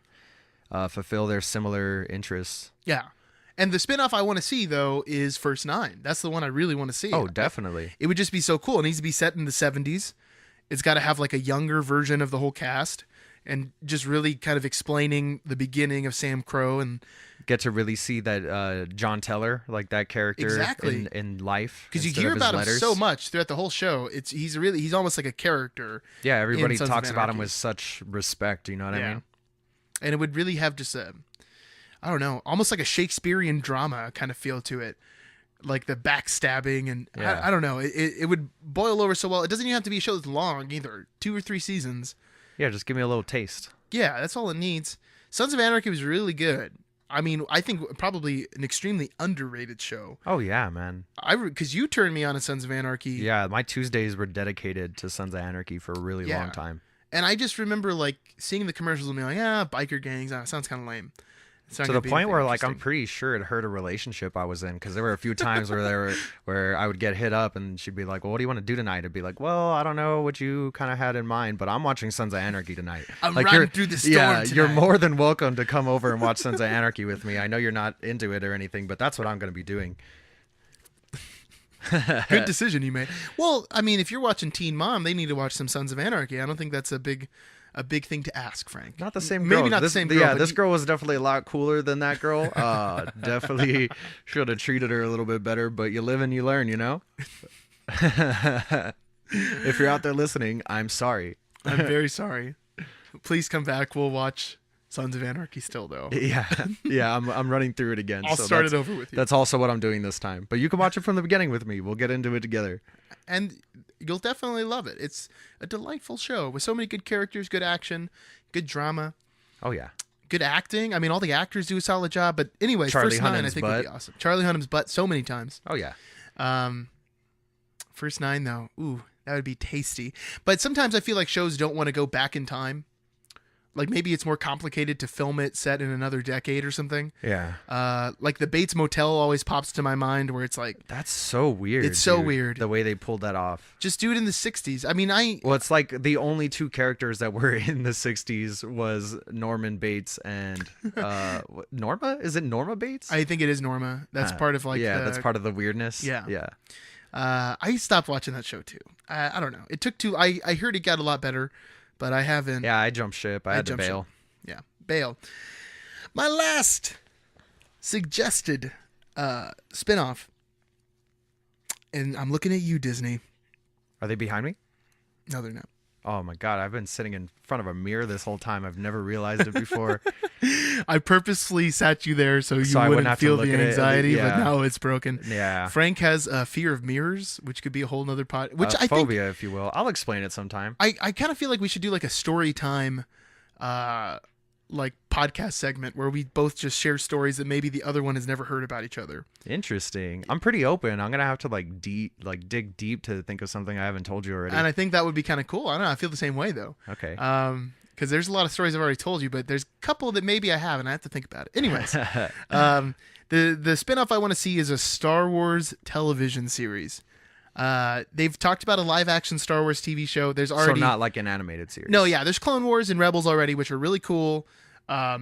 fulfill their similar interests. Yeah. And the spinoff I want to see, though, is First 9. That's the one I really want to see. Oh, definitely. It would just be so cool. It needs to be set in the 70s. It's got to have like a younger version of the whole cast and just really kind of explaining the beginning of Sam Crow and get to really see that John Teller, like that character Exactly. in life. because you instead hear of his about him letters. so much throughout the whole show. He's almost like a character. Yeah, everybody in Sons of talks about him Anarchy. with such respect. You know what I mean? And it would really have just I don't know, almost like a Shakespearean drama kind of feel to it. Like the backstabbing and Yeah. I don't know. It would boil over so well. It doesn't even have to be a show that's long either. 2 or 3 seasons. Yeah, just give me a little taste. Yeah, that's all it needs. Sons of Anarchy was really good. I mean, I think probably an extremely underrated show. Oh yeah, man. Because you turned me on to Sons of Anarchy. Yeah, my Tuesdays were dedicated to Sons of Anarchy for a really Yeah. long time. And I just remember like seeing the commercials and being like, biker gangs. Sounds kind of lame. It's not To gonna the be point anything where like I'm interesting. pretty sure it hurt a relationship I was in, because there were a few times where I would get hit up and she'd be like, well, what do you want to do tonight? I'd be like, well, I don't know what you kind of had in mind, but I'm watching Sons of Anarchy tonight. I'm like, riding you're- through the storm Yeah, you're tonight. more than welcome to come over and watch Sons of Anarchy with me. I know you're not into it or anything, but that's what I'm going to be doing. Good decision you made. Well, I mean, if you're watching Teen Mom, they need to watch some Sons of Anarchy. I don't think that's a big thing to ask, Frank. Not the same Maybe girl. not the This- same girl. Yeah, but this girl was definitely a lot cooler than that girl. Definitely should have treated her a little bit better, but you live and you learn, you know? If you're out there listening, I'm sorry. I'm very sorry. Please come back. We'll watch Sons of Anarchy still, though. Yeah, I'm running through it again. I'll so start that's- it over with you. That's also what I'm doing this time. But you can watch it from the beginning with me. We'll get into it together. And you'll definitely love it. It's a delightful show with so many good characters, good action, good drama, Oh yeah. good acting. I mean, all the actors do a solid job. But anyway, Charlie First 9 I Hunnam's think would butt. be awesome. Charlie Hunnam's butt so many times. Oh yeah. First 9 though, ooh, that would be tasty. But sometimes I feel like shows don't want to go back in time. Like maybe it's more complicated to film it set in another decade or something. Yeah. Like the Bates Motel always pops to my mind where it's like, That's so weird. It's so dude, weird. the way they pulled that off. just do it in the 60s. I mean, Well, it's like the only 2 characters that were in the 60s was Norman Bates and Norma? Is it Norma Bates? I think it is Norma. That's part of like that's part of the weirdness. Yeah. Yeah. I stopped watching that show too. I don't know. It took too. I heard it got a lot better, but I haven't. Yeah, I jumped ship. I had to bail. Yeah, bail. My last suggested spinoff, and I'm looking at you, Disney. Are they behind me? No, they're not. Oh my God, I've been sitting in front of a mirror this whole time. I've never realized it before. I purposely sat you there so you I wouldn't have to feel look the at it. anxiety, Yeah. but now it's broken. Yeah. Frank has a fear of mirrors, which could be a whole nother which I think phobia, if you will. I'll explain it sometime. I kind of feel like we should do like a story time like podcast segment where we both just share stories that maybe the other one has never heard about each other. Interesting. I'm pretty open. I'm gonna have to dig deep to think of something I haven't told you already. And I think that would be kind of cool. I don't know. I feel the same way though. Okay. Because there's a lot of stories I've already told you, but there's a couple that maybe I haven't. I have to think about it. Anyways, the spinoff I want to see is a Star Wars television series. They've talked about a live action Star Wars TV show. There's already So not like an animated series. No, yeah, there's Clone Wars and Rebels already, which are really cool.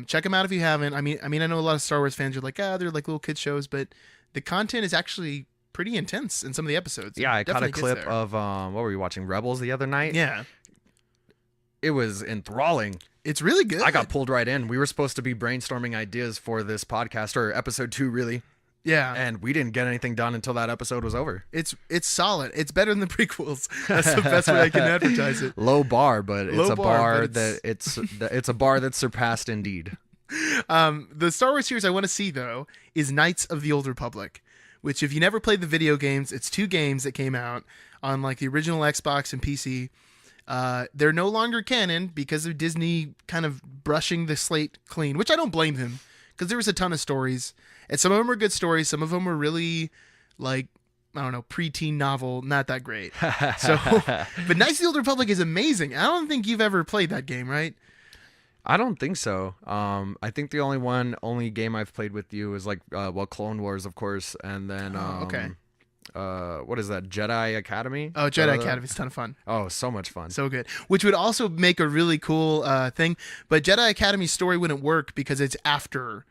Check them out if you haven't. I mean, I know a lot of Star Wars fans are like, they're like little kid shows, but the content is actually pretty intense in some of the episodes. Yeah, I caught a Definitely clip gets there. of what were we watching? Rebels the other night. Yeah, It was enthralling. it's really good. I got pulled right in. We were supposed to be brainstorming ideas for this podcast, or episode 2 really, yeah, and we didn't get anything done until that episode was over. it's solid. It's better than the prequels. That's the best way I can advertise it. Low bar, but it's Low a bar, bar but that it's a bar that's surpassed indeed. The Star Wars series I want to see though is Knights of the Old Republic, which if you never played the video games, it's 2 games that came out on like the original Xbox and PC. They're no longer canon because of Disney kind of brushing the slate clean, which I don't blame them because there was a ton of stories and some of them are good stories. Some of them were really like, I don't know, preteen novel, not that great. So, but Knights of the Old Republic is amazing. I don't think you've ever played that game, right? I don't think so. I think the only game I've played with you is like Clone Wars, of course, and then Okay. What is that? Jedi Academy? Oh, Jedi Academy is a ton of fun. Oh, so much fun. So good. Which would also make a really cool thing. But Jedi Academy's story wouldn't work because it's after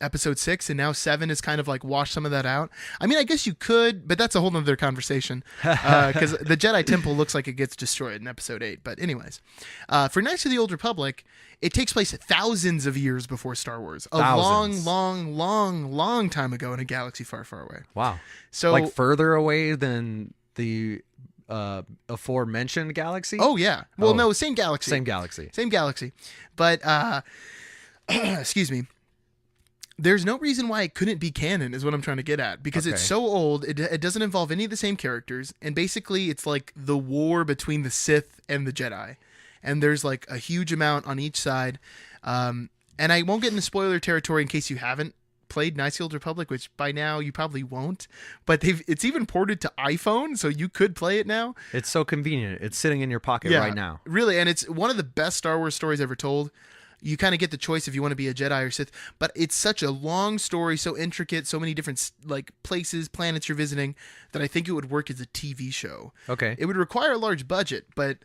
episode 6, and now 7 is kind of like wash some of that out. I mean, I guess you could, but that's a whole nother conversation because the Jedi Temple looks like it gets destroyed in episode 8. But anyways, for Knights of the Old Republic, it takes place thousands of years before Star Wars. A Thousands. long time ago in a galaxy far, far away. Wow. So like further away than the aforementioned galaxy? Oh, yeah. Well, Oh. no, same galaxy. Same galaxy. Same galaxy. But, excuse me. There's no reason why it couldn't be canon is what I'm trying to get at. Because it's Okay. so old, it doesn't involve any of the same characters. And basically, it's like the war between the Sith and the Jedi. And there's like a huge amount on each side. And I won't get into spoiler territory in case you haven't played Knights of the Old Republic, which by now you probably won't. But it's even ported to iPhone, so you could play it now. It's so convenient. It's sitting in your pocket right now. Really, and it's one of the best Star Wars stories ever told. You kind of get the choice if you want to be a Jedi or Sith, but it's such a long story, so intricate, so many different like places, planets you're visiting, that I think it would work as a TV show. Okay. It would require a large budget, but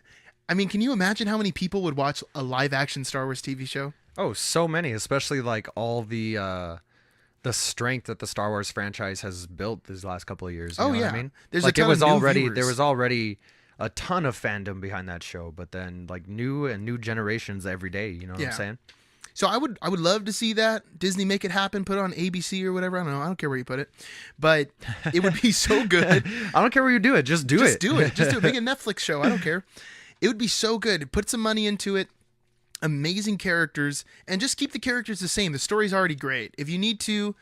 I mean, can you imagine how many people would watch a live action Star Wars TV show? Oh, so many, especially like all the strength that the Star Wars franchise has built these last couple of years. You know what I mean? There's like a ton it was of new already viewers. there was already a ton of fandom behind that show, but then like new generations every day, you know what I'm saying? So I would love to see that Disney make it happen, put it on ABC or whatever. I don't know. I don't care where you put it, but it would be so good. I don't care where you do it, just do it. Just do it. Just do it. Make a Netflix show. I don't care. It would be so good. Put some money into it. Amazing characters, and just keep the characters the same. The story's already great. If you need to,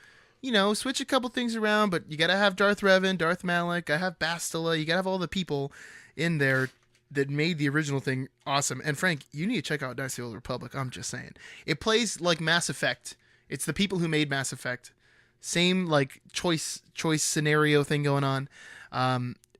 switch a couple things around, but you got to have Darth Revan, Darth Malak, I have Bastila. You got to have all the people in there that made the original thing awesome. And Frank, you need to check out Knights of the Old Republic. I'm just saying. It plays like Mass Effect. It's the people who made Mass Effect. Same like choice scenario thing going on.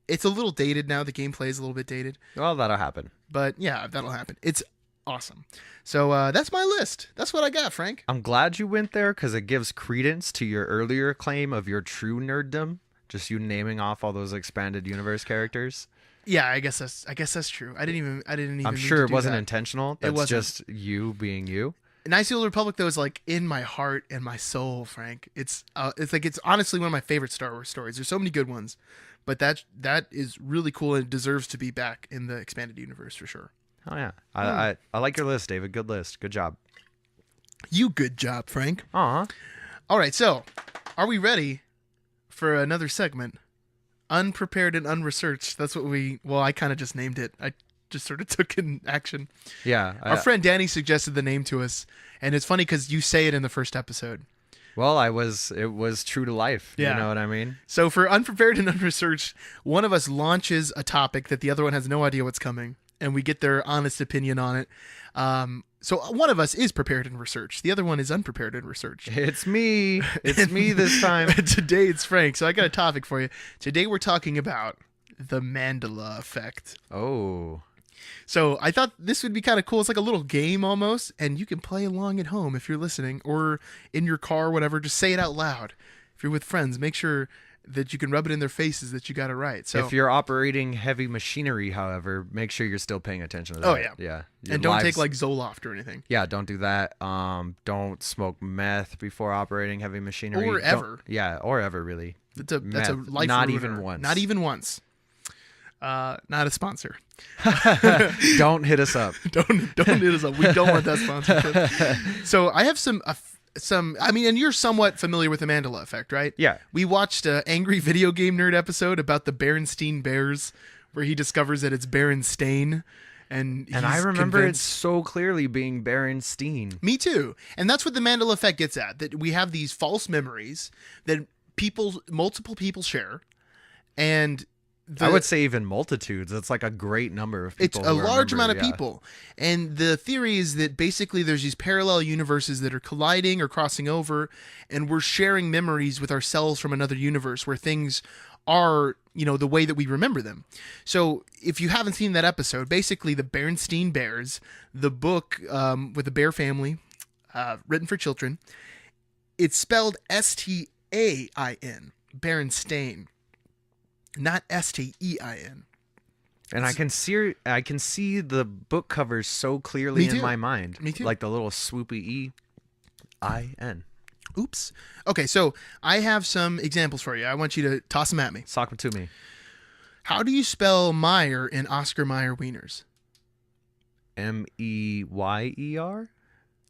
It's a little dated now. The gameplay is a little bit dated. Well, that'll happen. But yeah, that'll happen. It's awesome. So that's my list. That's what I got, Frank. I'm glad you went there because it gives credence to your earlier claim of your true nerddom. Just you naming off all those expanded universe characters. Yeah, I guess that's true. I didn't even. I'm mean sure to it do wasn't that. intentional. That's wasn't. just you being you. Knights of the Old Republic, though, is like in my heart and my soul, Frank. It's honestly one of my favorite Star Wars stories. There's so many good ones, but that is really cool and it deserves to be back in the expanded universe for sure. Oh yeah, I like your list, David. Good list. Good job. You good job, Frank. Aw. All right, so are we ready for another segment? Unprepared and Unresearched. That's what I kind of just named it. I just sort of took in action. Yeah. Our friend Danny suggested the name to us, and it's funny because you say it in the first episode. Well, it was true to life. Yeah. You know what I mean? So for Unprepared and Unresearched, one of us launches a topic that the other one has no idea what's coming, and we get their honest opinion on it. So one of us is prepared and researched. The other one is unprepared and researched. It's me. It's me this time. Today it's Frank. So I got a topic for you. Today we're talking about the Mandela Effect. Oh. So I thought this would be kind of cool. It's like a little game almost, and you can play along at home if you're listening or in your car, whatever. Just say it out loud. If you're with friends, make sure that you can rub it in their faces that you got it right. So if you're operating heavy machinery, however, make sure you're still paying attention to that. Oh, yeah. Yeah. And don't take like Zoloft or anything. Yeah, don't do that. Don't smoke meth before operating heavy machinery. Or ever. Yeah, or ever, really. That's a life Not ruiner. even once. Not even once. Not a sponsor. Don't hit us up. Don't hit us up. We don't want that sponsorship. So I have some. I mean, and you're somewhat familiar with the Mandela Effect, right? Yeah. We watched an Angry Video Game Nerd episode about the Berenstein Bears, where he discovers that it's Berenstain, and I remember convinced... it so clearly being Berenstein. Me too. And that's what the Mandela Effect gets at, that we have these false memories that multiple people share, and I would say even multitudes. It's like a great number of people. It's a large amount of people. And the theory is that basically there's these parallel universes that are colliding or crossing over, and we're sharing memories with ourselves from another universe where things are, the way that we remember them. So if you haven't seen that episode, basically the Berenstein Bears, the book with the bear family, written for children, it's spelled S-T-A-I-N, Berenstain. Not S-T-E-I-N. And I can see the book covers so clearly in my mind. Me too. Like the little swoopy E-I-N. Oops. Okay, so I have some examples for you. I want you to toss them at me. Sock them to me. How do you spell Meyer in Oscar Mayer Wieners? M-E-Y-E-R?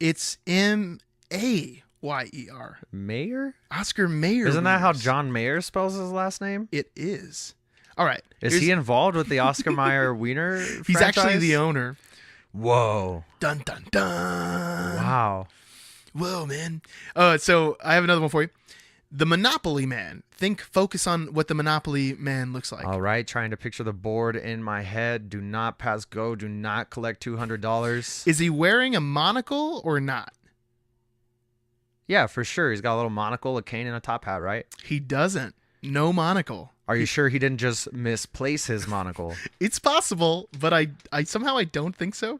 It's M-A-Y-E-R. Mayer? Oscar Mayer. Isn't that how John Mayer spells his last name? It is. All right. Is he involved with the Oscar Mayer Wiener He's franchise? actually the owner. Whoa. Dun, dun, dun. Wow. Whoa, man. So I have another one for you. The Monopoly Man. Focus on what the Monopoly Man looks like. All right. Trying to picture the board in my head. Do not pass go. Do not collect $200. Is he wearing a monocle or not? Yeah, for sure. He's got a little monocle, a cane, and a top hat, right? He doesn't. No monocle. Are you sure he didn't just misplace his monocle? It's possible, but I somehow I don't think so.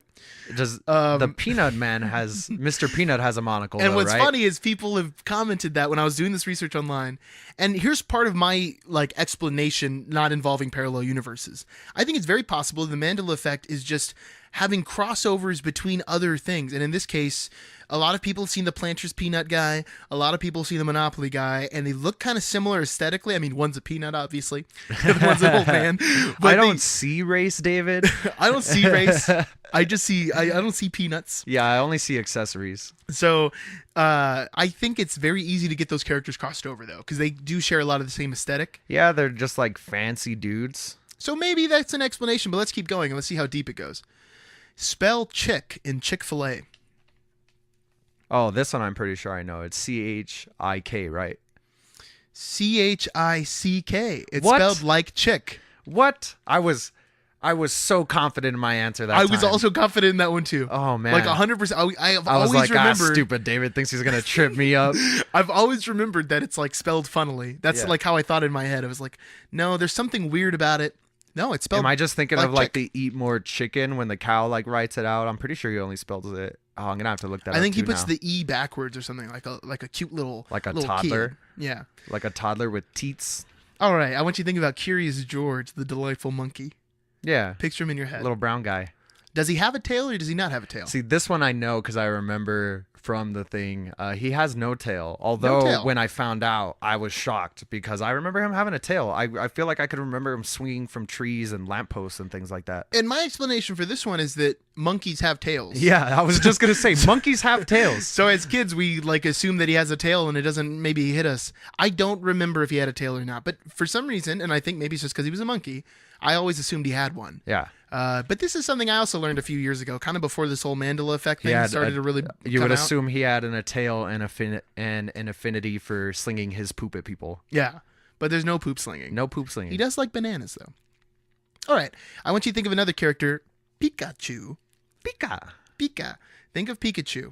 Does the Peanut Man Mr. Peanut has a monocle? And though, what's right? funny is people have commented that when I was doing this research online. And here's part of my explanation, not involving parallel universes. I think it's very possible the Mandela Effect is just having crossovers between other things. And in this case, a lot of people have seen the Planters Peanut guy. A lot of people see the Monopoly guy, and they look kind of similar aesthetically. I mean, one's a peanut, obviously. The other one's an old man. But I don't see race, David. I don't see race. I just see. I don't see peanuts. Yeah, I only see accessories. So I think it's very easy to get those characters crossed over, though, because they do share a lot of the same aesthetic. Yeah, they're just like fancy dudes. So maybe that's an explanation, but let's keep going and let's see how deep it goes. Spell chick in Chick-fil-A. Oh, this one I'm pretty sure I know. It's C-H-I-K, right? C-H-I-C-K. It's What? spelled like chick. What? I was so confident in my answer that time. I was also confident in that one too. Oh man, like 100%. I have I was always like, remembered. stupid David thinks he's gonna trip me up. I've always remembered that it's like spelled funnily. That's Yeah. like how I thought in my head. I was like, no, there's something weird about it. No, it's spelled. Am I just thinking like of like chick. the eat more chicken when the cow like writes it out? I'm pretty sure he only spells it. Oh, I'm gonna have to look that up. I think he too puts now. the E backwards or something, like a cute little Like a little toddler? kid. Yeah. like a toddler with teats. All right, I want you to think about Curious George, the delightful monkey. Yeah, Picture him in your head. little brown guy. Does he have a tail or does he not have a tail? See, this one I know because I remember from the thing. He has no tail. Although No tail. when I found out, I was shocked because I remember him having a tail. I feel like I could remember him swinging from trees and lampposts and things like that. And my explanation for this one is that monkeys have tails. Yeah, I was just going to say, monkeys have tails. So as kids, we like assume that he has a tail and it doesn't maybe hit us. I don't remember if he had a tail or not, but for some reason, and I think maybe it's just because he was a monkey, I always assumed he had one. Yeah. But this is something I also learned a few years ago, kind of before this whole Mandela Effect thing started to really You come would out. assume he had a tail and an affinity for slinging his poop at people. Yeah, but there's no poop slinging. No poop slinging. He does like bananas, though. All right, I want you to think of another character, Pikachu. Pika. Think of Pikachu.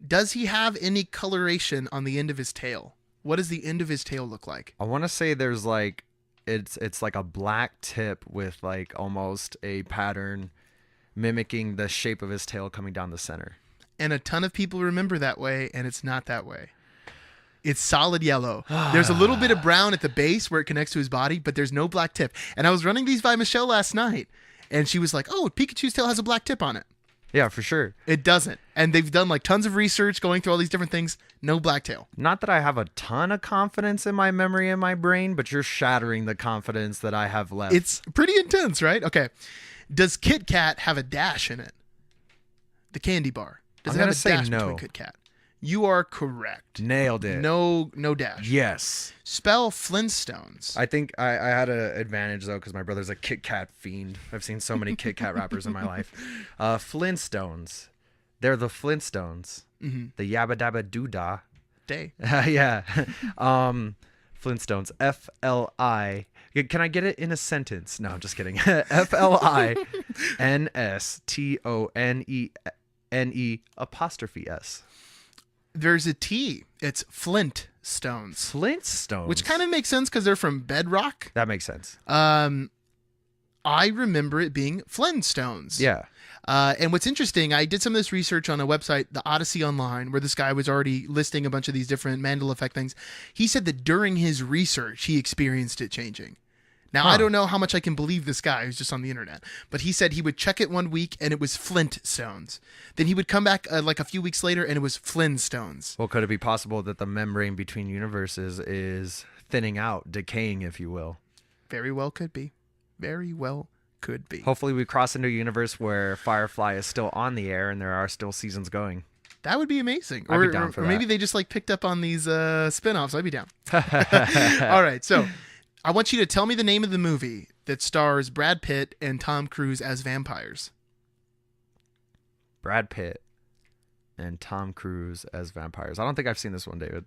Does he have any coloration on the end of his tail? What does the end of his tail look like? I want to say there's like it's like a black tip with like almost a pattern mimicking the shape of his tail coming down the center. And a ton of people remember that way, and it's not that way. It's solid yellow. There's a little bit of brown at the base where it connects to his body, but there's no black tip. And I was running these by Michelle last night, and she was like, "Oh, Pikachu's tail has a black tip on it." Yeah, for sure. It doesn't. And they've done like tons of research going through all these different things. No black tail. Not that I have a ton of confidence in my memory and my brain, but you're shattering the confidence that I have left. It's pretty intense, right? Okay. Does Kit Kat have a dash in it? The candy bar. Does I'm it have gonna a say dash no. between Kit Kat? You are correct. Nailed it. No dash. Yes. Spell Flintstones. I think I had an advantage, though, because my brother's a Kit Kat fiend. I've seen so many Kit Kat rappers in my life. Flintstones. They're the Flintstones. Mm-hmm. The Yabba Dabba Doo-Dah. Day. Yeah. Flintstones. F-L-I. Can I get it in a sentence? No, I'm just kidding. F-L-I-N-S-T-O-N-E-N-E apostrophe S. There's a T. It's Flintstones. Flintstones. Which kind of makes sense because they're from bedrock. That makes sense. I remember it being Flintstones. Yeah. And what's interesting, I did some of this research on a website, the Odyssey Online, where this guy was already listing a bunch of these different Mandela Effect things. He said that during his research, he experienced it changing. Now, I don't know how much I can believe this guy who's just on the internet, but he said he would check it one week and it was Flintstones. Then he would come back like a few weeks later and it was Flintstones. Well, could it be possible that the membrane between universes is thinning out, decaying, if you will? Very well could be. Very well could be. Hopefully we cross into a universe where Firefly is still on the air and there are still seasons going. That would be amazing. I'd be down for or maybe that. they just like picked up on these spinoffs. I'd be down. All right, so I want you to tell me the name of the movie that stars Brad Pitt and Tom Cruise as vampires. Brad Pitt and Tom Cruise as vampires. I don't think I've seen this one, David.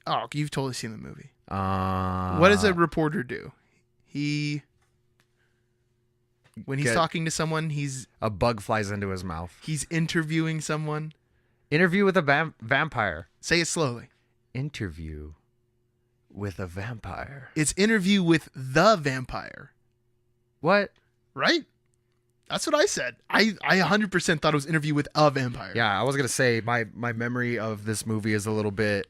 Oh, you've totally seen the movie. What What does a reporter do? When he's Get- talking to someone, he's A bug flies into his mouth. interviewing someone. Interview with a vampire. Say it slowly. Interview with a vampire. It's Interview with the Vampire. What? Right? That's what I said. I 100% thought it was Interview with a Vampire. Yeah, I was going to say my memory of this movie is a little bit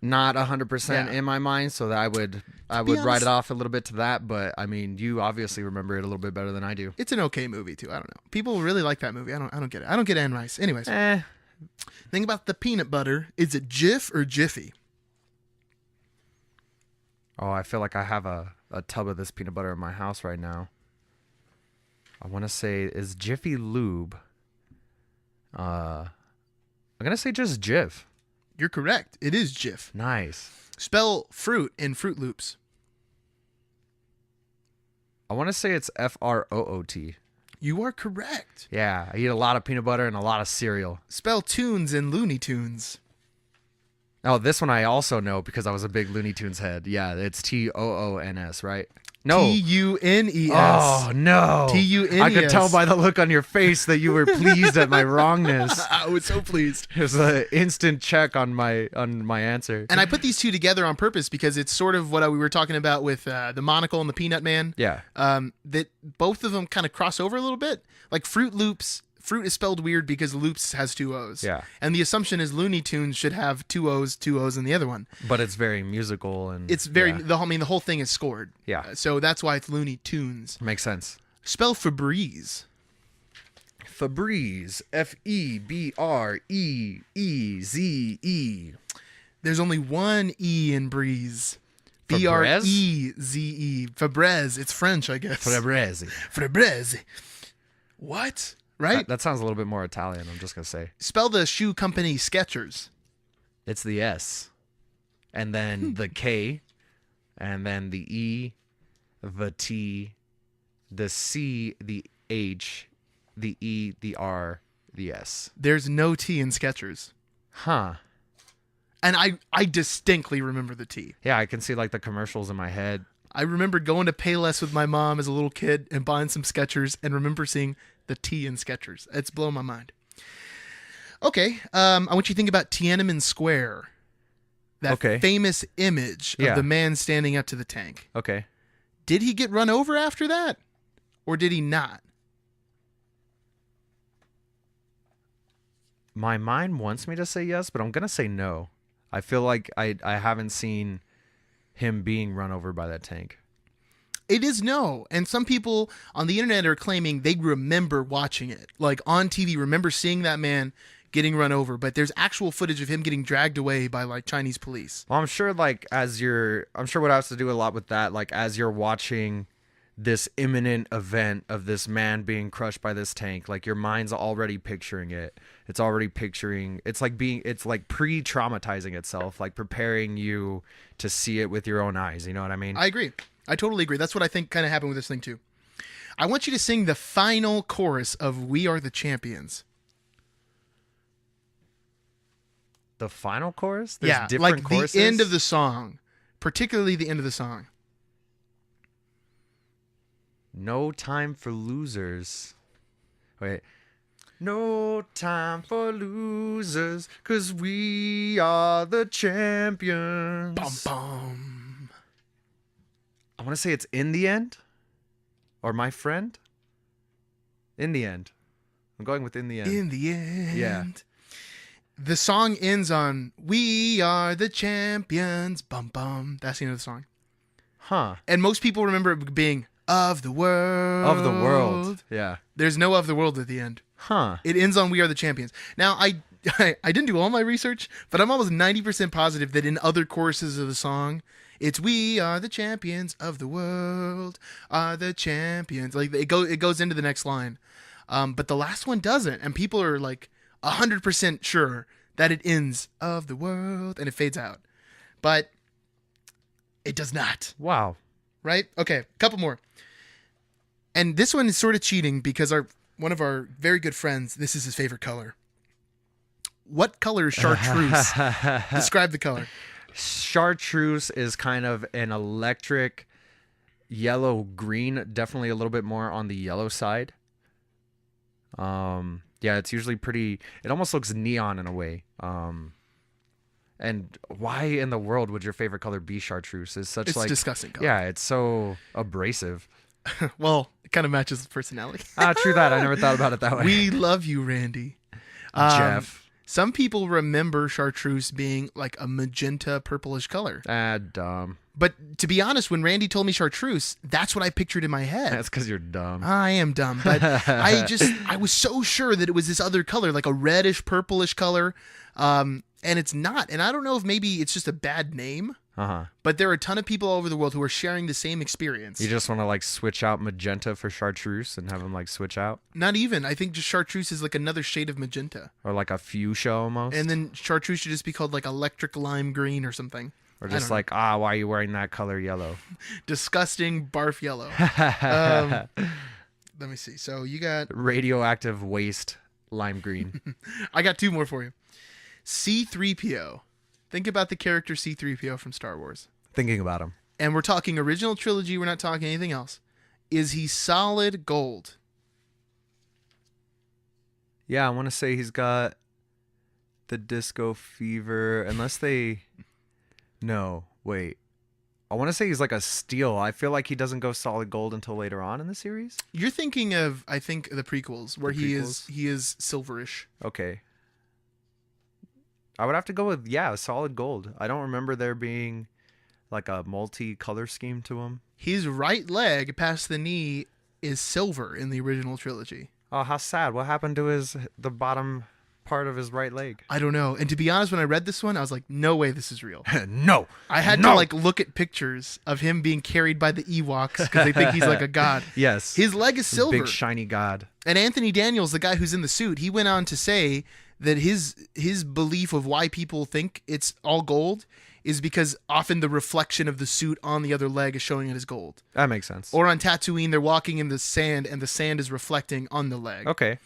not 100% Yeah. in my mind, so that I would write honest- it off a little bit to that, but I mean, you obviously remember it a little bit better than I do. It's an okay movie too. I don't know. People really like that movie. I don't get it. I don't get Anne Rice. Anyways, think about the peanut butter. Is it Jif or Jiffy? Oh, I feel like I have a tub of this peanut butter in my house right now. I want to say, is Jiffy Lube? I'm going to say just Jif. You're correct. It is Jif. Nice. Spell fruit in Fruit Loops. I want to say it's F-R-O-O-T. You are correct. Yeah, I eat a lot of peanut butter and a lot of cereal. Spell tunes in Looney Tunes. Oh, this one I also know because I was a big Looney Tunes head. Yeah, it's T-O-O-N-S, right? No. T-U-N-E-S. Oh, no. T-U-N-E-S. I could tell by the look on your face that you were pleased at my wrongness. I was so pleased. It was an instant check on my answer. And I put these two together on purpose because it's sort of what we were talking about with the Monocle and the Peanut Man. Yeah. That both of them kind of cross over a little bit. Like Fruit Loops, fruit is spelled weird because Loops has two O's. Yeah. And the assumption is Looney Tunes should have two O's in the other one. But it's very musical and It's very, yeah. the whole thing is scored. Yeah. So that's why it's Looney Tunes. Makes sense. Spell Febreze. Febreze. Febreze. There's only one E in breeze. Febreze? Breze. Febreze. It's French, I guess. Febreze. Febreze. What? Right? That sounds a little bit more Italian, I'm just going to say. Spell the shoe company Skechers. It's the S. And then the K. And then the E. The T. The C. The H. The E. The R. The S. There's no T in Skechers. Huh. And I distinctly remember the T. Yeah, I can see like the commercials in my head. I remember going to Payless with my mom as a little kid and buying some Skechers and remember seeing the T in Skechers. It's blown my mind. Okay, I want you to think about Tiananmen Square. That famous image of the man standing up to the tank. Okay. Did he get run over after that? Or did he not? My mind wants me to say yes, but I'm going to say no. I feel like I haven't seen him being run over by that tank. It is no. And some people on the internet are claiming they remember watching it. Like on TV, remember seeing that man getting run over. But there's actual footage of him getting dragged away by like Chinese police. Well, I'm sure like I'm sure what has to do a lot with that. Like as you're watching this imminent event of this man being crushed by this tank, like your mind's already picturing it. It's already picturing, it's like pre-traumatizing itself, like preparing you to see it with your own eyes. You know what I mean? I agree. I totally agree. That's what I think kind of happened with this thing too. I want you to sing the final chorus of We Are the Champions. The final chorus? There's different like choruses? The end of the song. Particularly the end of the song. No time for losers. Wait. No time for losers, 'cause we are the champions. Bum, bum. I want to say it's In the End. Or My Friend. In the End. I'm going with In the End. In the end. Yeah. The song ends on We Are the Champions. Bum, bum. That's the end of the song. Huh. And most people remember it being Of the World. Of the World. Yeah. There's no Of the World at the end. Huh. It ends on We Are the Champions. Now, I didn't do all my research, but I'm almost 90% positive that in other choruses of the song, it's We Are the Champions of the World, are the champions. Like it goes into the next line. But the last one doesn't. And people are like 100% sure that it ends of the world and it fades out. But it does not. Wow. Right? Okay, a couple more. And this one is sort of cheating because one of our very good friends, this is his favorite color. What color is chartreuse? Describe the color. Chartreuse is kind of an electric yellow-green, definitely a little bit more on the yellow side. Yeah, it's usually pretty, it almost looks neon in a way. And why in the world would your favorite color be chartreuse? It's such like disgusting color. Yeah, it's so abrasive. Well, it kind of matches his personality. True that. I never thought about it that way. We love you, Randy. Jeff. Some people remember chartreuse being like a magenta purplish color. Dumb. But to be honest, when Randy told me chartreuse, that's what I pictured in my head. That's because you're dumb. I am dumb, but I was so sure that it was this other color, like a reddish purplish color. And it's not. And I don't know if maybe it's just a bad name. But there are a ton of people all over the world who are sharing the same experience. You just want to like switch out magenta for chartreuse and have them like switch out? Not even. I think just chartreuse is like another shade of magenta. Or like a fuchsia almost? And then chartreuse should just be called like electric lime green or something. Or just like, why are you wearing that color yellow? Disgusting barf yellow. Let me see. So you got... radioactive waste lime green. I got two more for you. C-3PO. Think about the character C-3PO from Star Wars. Thinking about him. And we're talking original trilogy. We're not talking anything else. Is he solid gold? Yeah, I want to say he's got the disco fever. Unless they... No, wait. I want to say he's like a steel. I feel like he doesn't go solid gold until later on in the series. You're thinking of, I think, the prequels, where he is silverish. Okay. I would have to go with, solid gold. I don't remember there being like a multi-color scheme to him. His right leg past the knee is silver in the original trilogy. Oh, how sad. What happened to the bottom part of his right leg? I don't know. And to be honest, when I read this one, I was like, no way this is real. No. I had to like look at pictures of him being carried by the Ewoks because they think he's like a god. Yes. His leg is silver. Big shiny god. And Anthony Daniels, the guy who's in the suit, he went on to say that his belief of why people think it's all gold is because often the reflection of the suit on the other leg is showing it as gold. That makes sense. Or on Tatooine, they're walking in the sand and the sand is reflecting on the leg. Okay.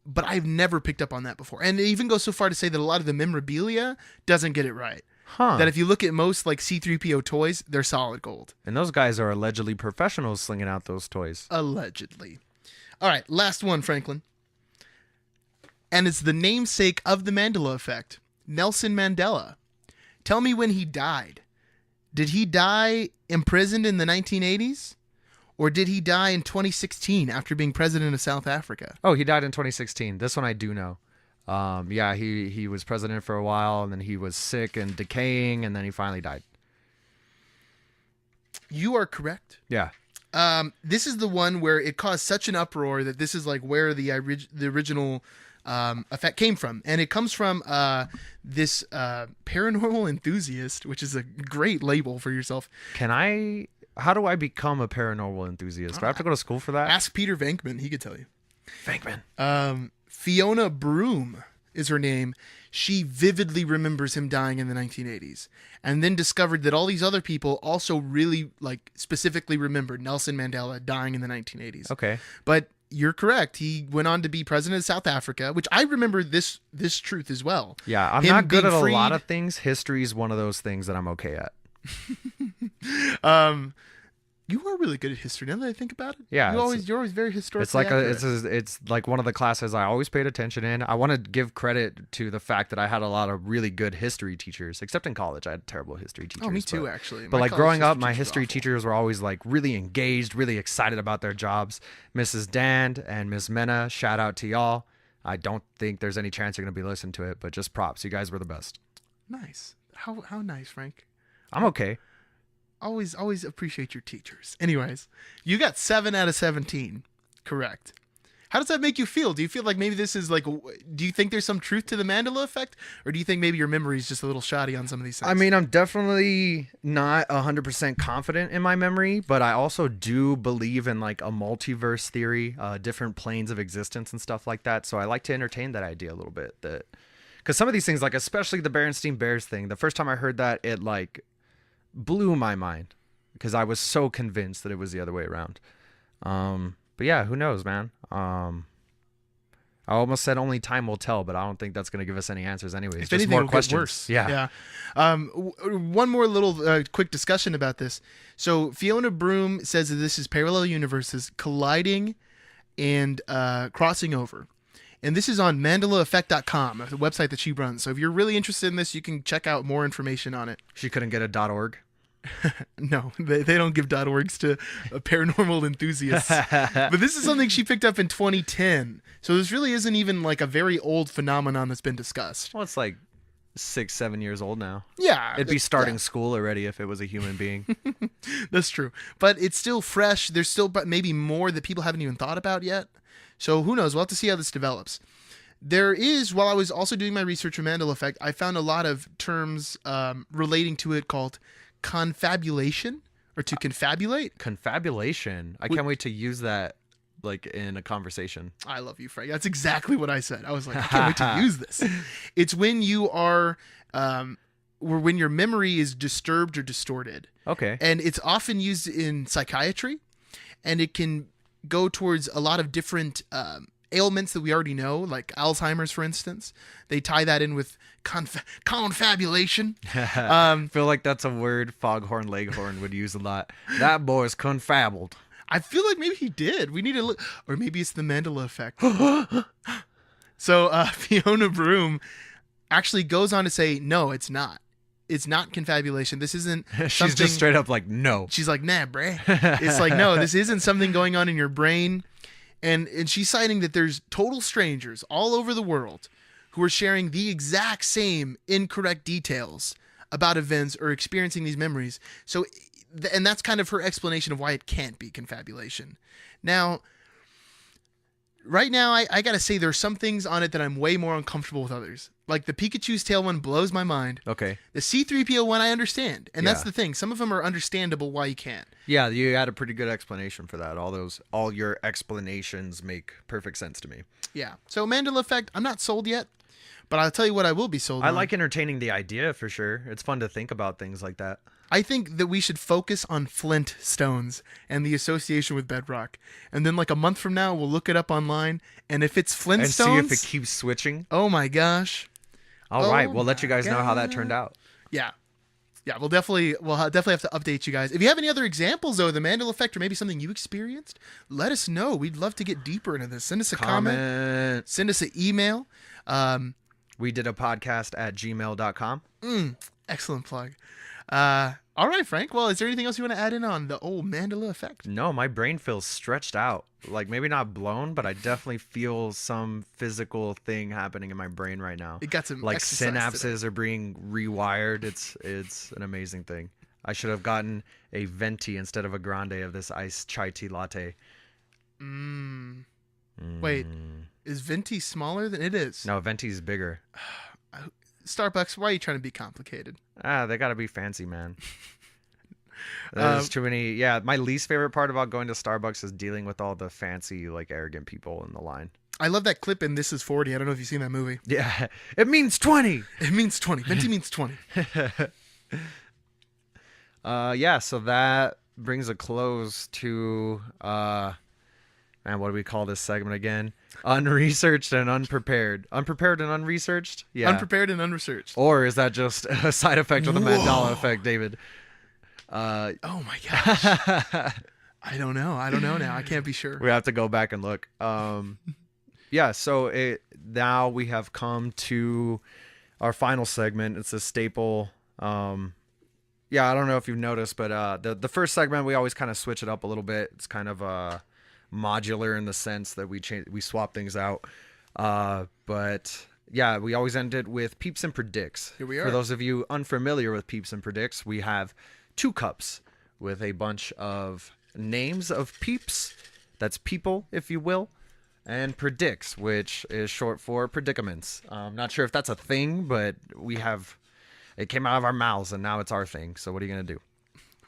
But I've never picked up on that before. And it even goes so far to say that a lot of the memorabilia doesn't get it right. Huh. That if you look at most like C-3PO toys, they're solid gold. And those guys are allegedly professionals slinging out those toys. Allegedly. All right, last one, Franklin. And it's the namesake of the Mandela Effect, Nelson Mandela. Tell me when he died. Did he die imprisoned in the 1980s? Or did he die in 2016 after being president of South Africa? Oh, he died in 2016. This one I do know. Yeah, he was president for a while, and then he was sick and decaying, and then he finally died. You are correct. Yeah. This is the one where it caused such an uproar that this is like where the original effect came from. And it comes from this paranormal enthusiast, which is a great label for yourself. How do I become a paranormal enthusiast? Do I have to go to school for that? Ask Peter Venkman. He could tell you. Venkman. Fiona Broom is her name. She vividly remembers him dying in the 1980s and then discovered that all these other people also really like specifically remembered Nelson Mandela dying in the 1980s. Okay. But you're correct. He went on to be president of South Africa, which I remember this truth as well. Yeah, I'm not good at a lot of things. History is one of those things that I'm okay at. You are really good at history now that I think about it. Yeah, you're always very historically It's like accurate. it's like one of the classes I always paid attention in. I want to give credit to the fact that I had a lot of really good history teachers, except in college I had terrible history teachers. Oh, me too, actually. But My like college growing up, my teachers were history awful. teachers were always like really engaged, really excited about their jobs. Mrs. Dand and Ms. Mena, shout out to y'all. I don't think there's any chance you're gonna be listening to it, but just props. You guys were the best. Nice. How nice, Frank. I'm okay. Always appreciate your teachers. Anyways, you got 7 out of 17 correct. How does that make you feel? Do you feel like maybe this is like, do you think there's some truth to the Mandela Effect? Or do you think maybe your memory is just a little shoddy on some of these things? I mean, I'm definitely not 100% confident in my memory, but I also do believe in like a multiverse theory, different planes of existence and stuff like that. So I like to entertain that idea a little bit. Because some of these things, like especially the Berenstein Bears thing, the first time I heard that, it like blew my mind because I was so convinced that it was the other way around. But yeah, who knows, man? I almost said only time will tell, but I don't think that's going to give us any answers anyways. If Just anything, more it'll questions. get worse. Yeah. One more little quick discussion about this. So Fiona Broom says that this is parallel universes colliding and crossing over. And this is on MandelaEffect.com, a website that she runs. So if you're really interested in this, you can check out more information on it. She couldn't get a .org. No, they don't give .orgs to paranormal enthusiasts. But this is something she picked up in 2010. So this really isn't even like a very old phenomenon that's been discussed. Well, it's like 6-7 years old now. Yeah. It'd be starting school already if it was a human being. That's true. But it's still fresh. There's still maybe more that people haven't even thought about yet. So who knows? We'll have to see how this develops. There is, while I was also doing my research on Mandela Effect, I found a lot of terms relating to it called confabulation, or to confabulate. Confabulation. I can't wait to use that like in a conversation. I love you, Frank. That's exactly what I said. I was like, I can't wait to use this. It's when you are, or when your memory is disturbed or distorted. Okay. And it's often used in psychiatry, and it can go towards a lot of different ailments that we already know, like Alzheimer's, for instance. They tie that in with confabulation. I feel like that's a word Foghorn Leghorn would use a lot. That boy's confabbled. I feel like maybe he did. We need to look, or maybe it's the Mandela Effect. So Fiona Broom actually goes on to say, no, it's not. It's not confabulation. This isn't She's just straight up like, no. She's like, nah, bruh. It's like, no, this isn't something going on in your brain. And she's citing that there's total strangers all over the world who are sharing the exact same incorrect details about events or experiencing these memories. So, and that's kind of her explanation of why it can't be confabulation. Now, right now, I gotta say there's some things on it that I'm way more uncomfortable with others. Like the Pikachu's tail one blows my mind. Okay. The C-3PO one I understand, and that's Yeah. the thing. Some of them are understandable why you can't. Yeah, you had a pretty good explanation for that. All your explanations make perfect sense to me. Yeah. So Mandela Effect, I'm not sold yet, but I'll tell you what I will be sold I on. like entertaining the idea for sure. It's fun to think about things like that. I think that we should focus on flint stones and the association with bedrock. And then like a month from now, we'll look it up online. And if it's flint And stones, see if it keeps switching. oh my gosh. All right, we'll let you my guys know how that turned out. Yeah. Yeah, we'll definitely have to update you guys. If you have any other examples, though, of the Mandela Effect or maybe something you experienced, let us know. We'd love to get deeper into this. Send us a comment. Send us an email. We did a podcast at gmail.com. Excellent plug. All right, Frank. Well, is there anything else you want to add in on the old Mandela Effect? No, my brain feels stretched out. Like maybe not blown, but I definitely feel some physical thing happening in my brain right now. It got some like exercise synapses today. are being rewired. It's an amazing thing. I should have gotten a venti instead of a grande of this iced chai tea latte. Wait, is venti smaller than it is? No, venti's bigger. Starbucks, why are you trying to be complicated? They gotta be fancy, man. There's too many. Yeah, my least favorite part about going to Starbucks is dealing with all the fancy, like arrogant people in the line. I love that clip in This Is 40. I don't know if you've seen that movie. Yeah, it means 20. It means 20. Venti means 20. Yeah, so that brings a close to man, what do we call this segment again? Unresearched and unprepared. Unprepared and unresearched? Yeah. Unprepared and unresearched. Or is that just a side effect of the Mandela Effect, David? Oh my gosh. I don't know now. I can't be sure. We have to go back and look. Yeah, so now we have come to our final segment. It's a staple. Yeah, I don't know if you've noticed, but the first segment we always kind of switch it up a little bit. It's kind of modular in the sense that we swap things out. But yeah, we always end it with Peeps and Predicts. Here we are. For those of you unfamiliar with Peeps and Predicts, we have 2 cups with a bunch of names of peeps. That's people, if you will. And predicts, which is short for predicaments. Not sure if that's a thing, but it came out of our mouths and now it's our thing. So what are you going to do?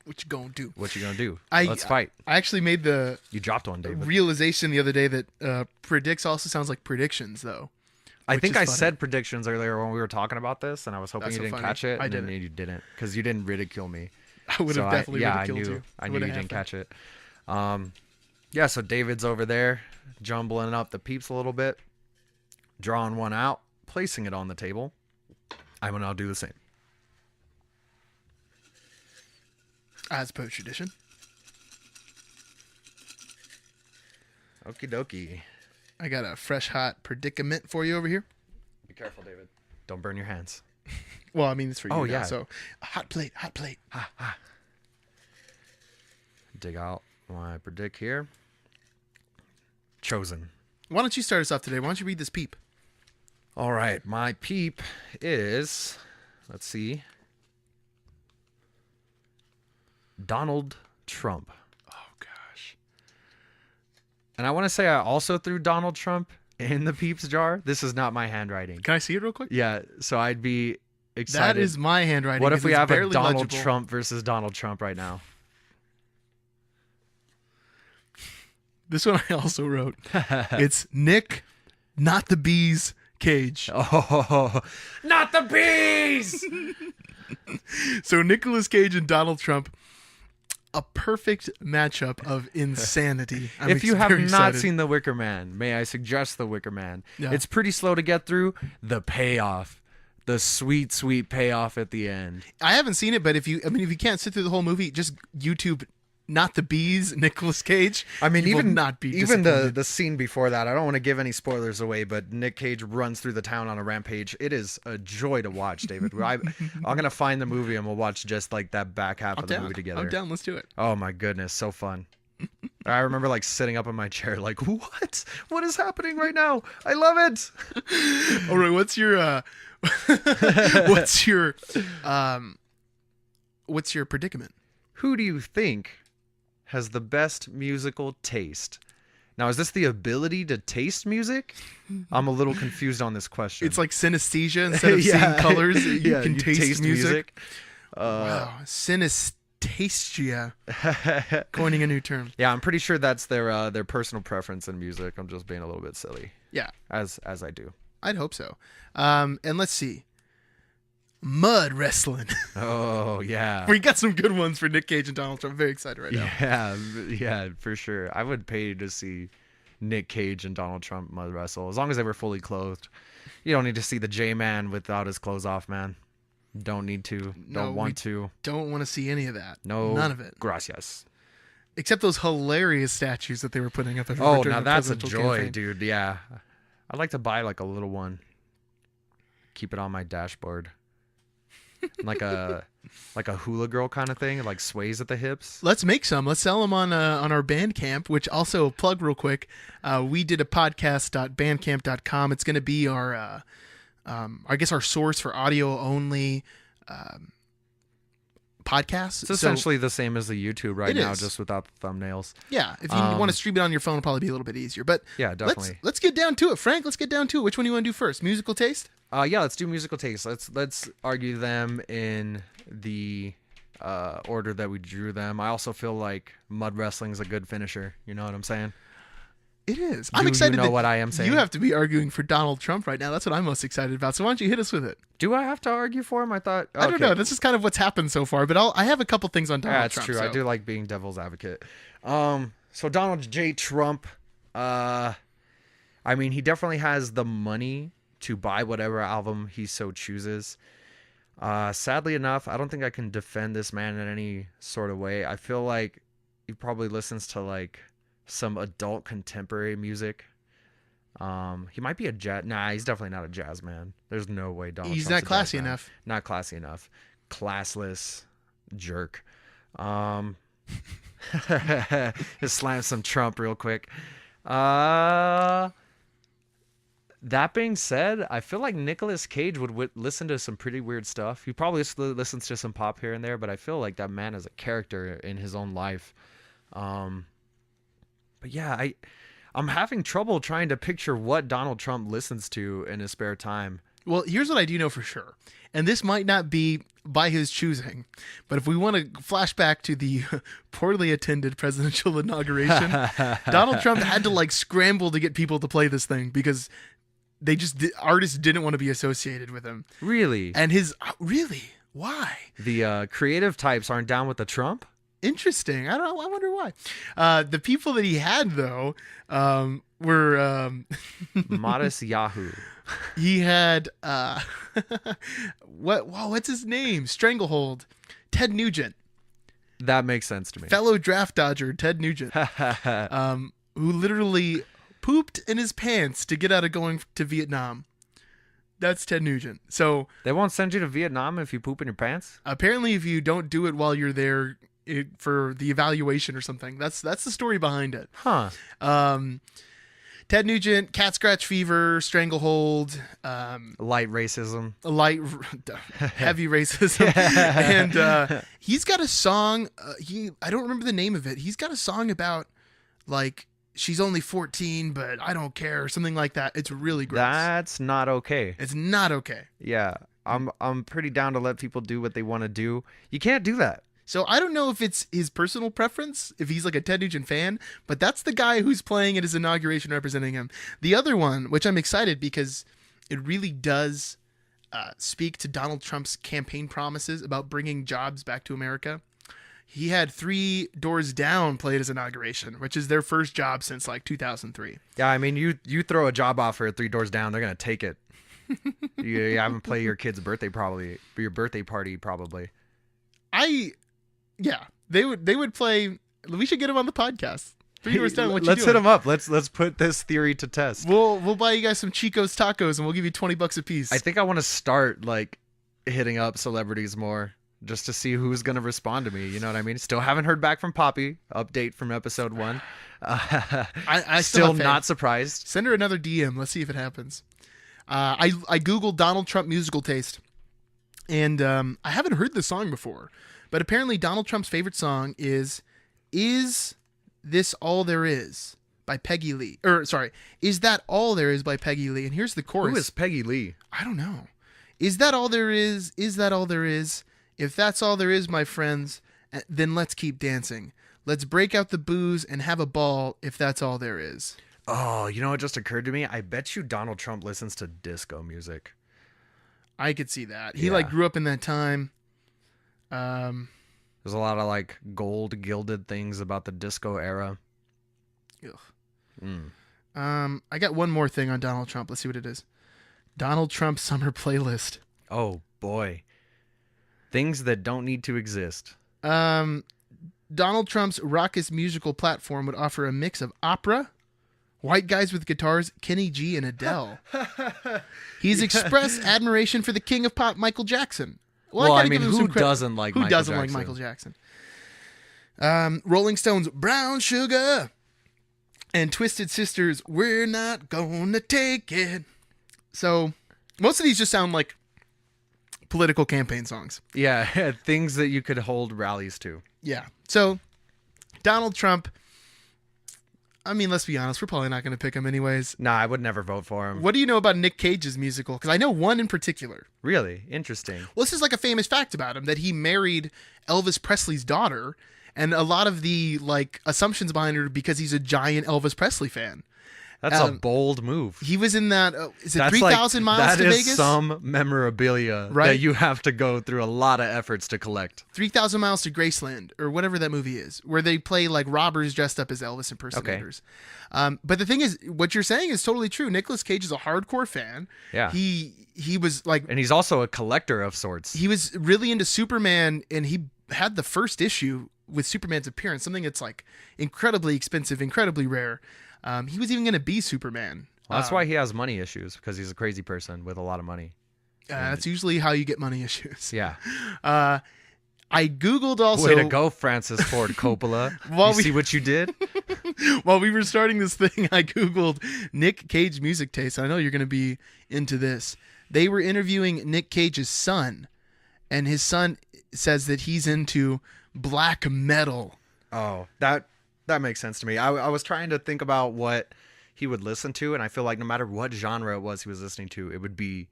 What you gonna do? What you going to do? Let's fight. I actually made the You dropped one, David. realization the other day that predicts also sounds like predictions, though. I think I funny. said predictions earlier when we were talking about this, and I was hoping That's you so didn't funny. catch it. I And then didn't. you didn't, because you didn't ridicule me. I would have definitely ridiculed you. I knew you didn't catch it. Yeah, so David's over there jumbling up the peeps a little bit, drawing one out, placing it on the table. I will now do the same. As per tradition. Okie dokie. I got a fresh hot predicament for you over here. Be careful, David. Don't burn your hands. Well, I mean, it's for you. Oh, now, yeah. So, a hot plate. Dig out my predict here. Chosen. Why don't you start us off today? Why don't you read this peep? All right, my peep is, let's see, Donald Trump. Oh, gosh. And I want to say I also threw Donald Trump in the peeps jar. This is not my handwriting. Can I see it real quick? Yeah, so I'd be excited. That is my handwriting. What if we it's have a barely Donald legible. Trump versus Donald Trump right now? This one I also wrote. It's Nic, not the bees, Cage. Oh, not the bees! So Nicolas Cage and Donald Trump, a perfect matchup of insanity. If you have very not excited. seen The Wicker Man, may I suggest The Wicker Man? Yeah. It's pretty slow to get through. The payoff, the sweet, sweet payoff at the end. I haven't seen it, but if you can't sit through the whole movie, just YouTube Not the Bees, Nicolas Cage. I mean, You will even not be even disappointed. the scene before that. I don't want to give any spoilers away, but Nic Cage runs through the town on a rampage. It is a joy to watch, David. I'm gonna find the movie and we'll watch just like that back half of the movie together. I'm down. Let's do it. Oh my goodness, so fun. I remember like sitting up in my chair, like, what? What is happening right now? I love it. All right, what's your what's your predicament? Who do you think has the best musical taste? Now, is this the ability to taste music? I'm a little confused on this question. It's like synesthesia. Instead of seeing colors, you can taste music. Wow. Synesthesia. Coining a new term. Yeah, I'm pretty sure that's their personal preference in music. I'm just being a little bit silly. Yeah. As I do. I'd hope so. And let's see. Mud wrestling. Oh, yeah. We got some good ones for Nic Cage and Donald Trump. I'm very excited right now. Yeah, for sure. I would pay to see Nic Cage and Donald Trump mud wrestle, as long as they were fully clothed. You don't need to see the J-Man without his clothes off, man. Don't need to. Don't want to. Don't want to see any of that. No. None of it. Gracias. Except those hilarious statues that they were putting up. Oh, now that's a joy, dude. Yeah. I'd like to buy like a little one. Keep it on my dashboard. like a hula girl kind of thing. It like sways at the hips. Let's make some. Let's sell them on our Bandcamp, which also plug real quick. We did a podcast.bandcamp.com. It's going to be our, I guess our source for audio only, podcasts. It's essentially the same as the YouTube right now, just without the thumbnails. Yeah. If you want to stream it on your phone, it'll probably be a little bit easier, but yeah, definitely. Let's get down to it, Frank. Let's get down to it. Which one do you want to do first? Musical taste? Yeah, let's do musical taste. Let's argue them in the order that we drew them. I also feel like mud wrestling is a good finisher. You know what I'm saying? It is. I'm excited. You know what I am saying? You have to be arguing for Donald Trump right now. That's what I'm most excited about. So why don't you hit us with it? Do I have to argue for him? I thought. I don't know. This is kind of what's happened so far, but I have a couple things on Donald Trump. That's true. So. I do like being devil's advocate. So Donald J. Trump. I mean, he definitely has the money to buy whatever album he so chooses. Sadly enough, I don't think I can defend this man in any sort of way. I feel like he probably listens to like some adult contemporary music. He might be a jazz. Nah, he's definitely not a jazz man. There's no way Donald He's Trump's not classy enough. Not classy enough. Classless jerk. Just slam some Trump real quick. That being said, I feel like Nicolas Cage would listen to some pretty weird stuff. He probably listens to some pop here and there, but I feel like that man is a character in his own life. But yeah, I'm having trouble trying to picture what Donald Trump listens to in his spare time. Well, here's what I do know for sure. And this might not be by his choosing, but if we want to flash back to the poorly attended presidential inauguration, Donald Trump had to like scramble to get people to play this thing because artists didn't want to be associated with him. Really? And really? Why? The creative types aren't down with the Trump? Interesting. I don't know. I wonder why. The people that he had though were Modest Yahoo. He had what's his name? Stranglehold. Ted Nugent. That makes sense to me. Fellow draft dodger Ted Nugent. Who literally pooped in his pants to get out of going to Vietnam. That's Ted Nugent. So they won't send you to Vietnam if you poop in your pants? Apparently if you don't do it while you're there for the evaluation or something. That's the story behind it. Huh. Ted Nugent, cat scratch fever, stranglehold, light racism, heavy racism, and he's got a song. I don't remember the name of it. He's got a song about like she's only 14, but I don't care, or something like that. It's really gross. That's not okay. It's not okay. Yeah, I'm pretty down to let people do what they want to do. You can't do that. So I don't know if it's his personal preference, if he's like a Ted Nugent fan, but that's the guy who's playing at his inauguration representing him. The other one, which I'm excited because it really does speak to Donald Trump's campaign promises about bringing jobs back to America. He had 3 Doors Down play at his inauguration, which is their first job since like 2003. Yeah, I mean, you throw a job offer at 3 Doors Down, they're going to take it. You haven't played your kid's birthday party probably. Yeah, they would play. We should get him on the podcast. 3 Doors Down. Let's hit him up. Let's put this theory to test. We'll buy you guys some Chico's tacos and we'll give you $20 a piece. I think I want to start like hitting up celebrities more just to see who's gonna respond to me. You know what I mean? Still haven't heard back from Poppy. Update from episode 1. I still not surprised. Send her another DM. Let's see if it happens. I googled Donald Trump musical taste, and I haven't heard this song before. But apparently Donald Trump's favorite song is This All There Is by Peggy Lee. Or, sorry, Is That All There Is by Peggy Lee. And here's the chorus. Who is Peggy Lee? I don't know. Is that all there is? Is that all there is? If that's all there is, my friends, then let's keep dancing. Let's break out the booze and have a ball if that's all there is. Oh, you know what just occurred to me? I bet you Donald Trump listens to disco music. I could see that. He Yeah. grew up in that time. There's a lot of gold gilded things about the disco era. Ugh. I got one more thing on Donald Trump. Let's see what it is. Donald Trump summer playlist. Oh boy. Things that don't need to exist. Donald Trump's raucous musical platform would offer a mix of opera, white guys with guitars, Kenny G, and Adele. He's expressed admiration for the king of pop, Michael Jackson. Well, gotta I mean, give him who some credit. doesn't like Who Michael doesn't Jackson? like Michael Jackson? Rolling Stones, Brown Sugar, and Twisted Sisters, We're Not Gonna Take It. So most of these just sound like political campaign songs. Yeah, things that you could hold rallies to. Yeah. So Donald Trump, I mean, let's be honest, we're probably not going to pick him anyways. Nah, I would never vote for him. What do you know about Nic Cage's musical? Because I know one in particular. Really? Interesting. Well, this is like a famous fact about him, that he married Elvis Presley's daughter, and a lot of the assumptions behind her because he's a giant Elvis Presley fan. That's a bold move. He was in that, is it That's 3,000 miles that to is Vegas? some memorabilia Right? that you have to go through a lot of efforts to collect. 3,000 Miles to Graceland, or whatever that movie is, where they play robbers dressed up as Elvis impersonators. Okay. But the thing is, what you're saying is totally true. Nicolas Cage is a hardcore fan. Yeah. He was and he's also a collector of sorts. He was really into Superman, and he had the first issue with Superman's appearance, something that's incredibly expensive, incredibly rare. He was even going to be Superman. Well, that's why he has money issues, because he's a crazy person with a lot of money. That's usually how you get money issues. Yeah. I Googled also. Way to go, Francis Ford Coppola. See what you did? While we were starting this thing, I Googled Nic Cage music taste. I know you're going to be into this. They were interviewing Nic Cage's son, and his son says that he's into black metal. Oh, that makes sense to me. I was trying to think about what he would listen to, and I feel like no matter what genre it was he was listening to, it would be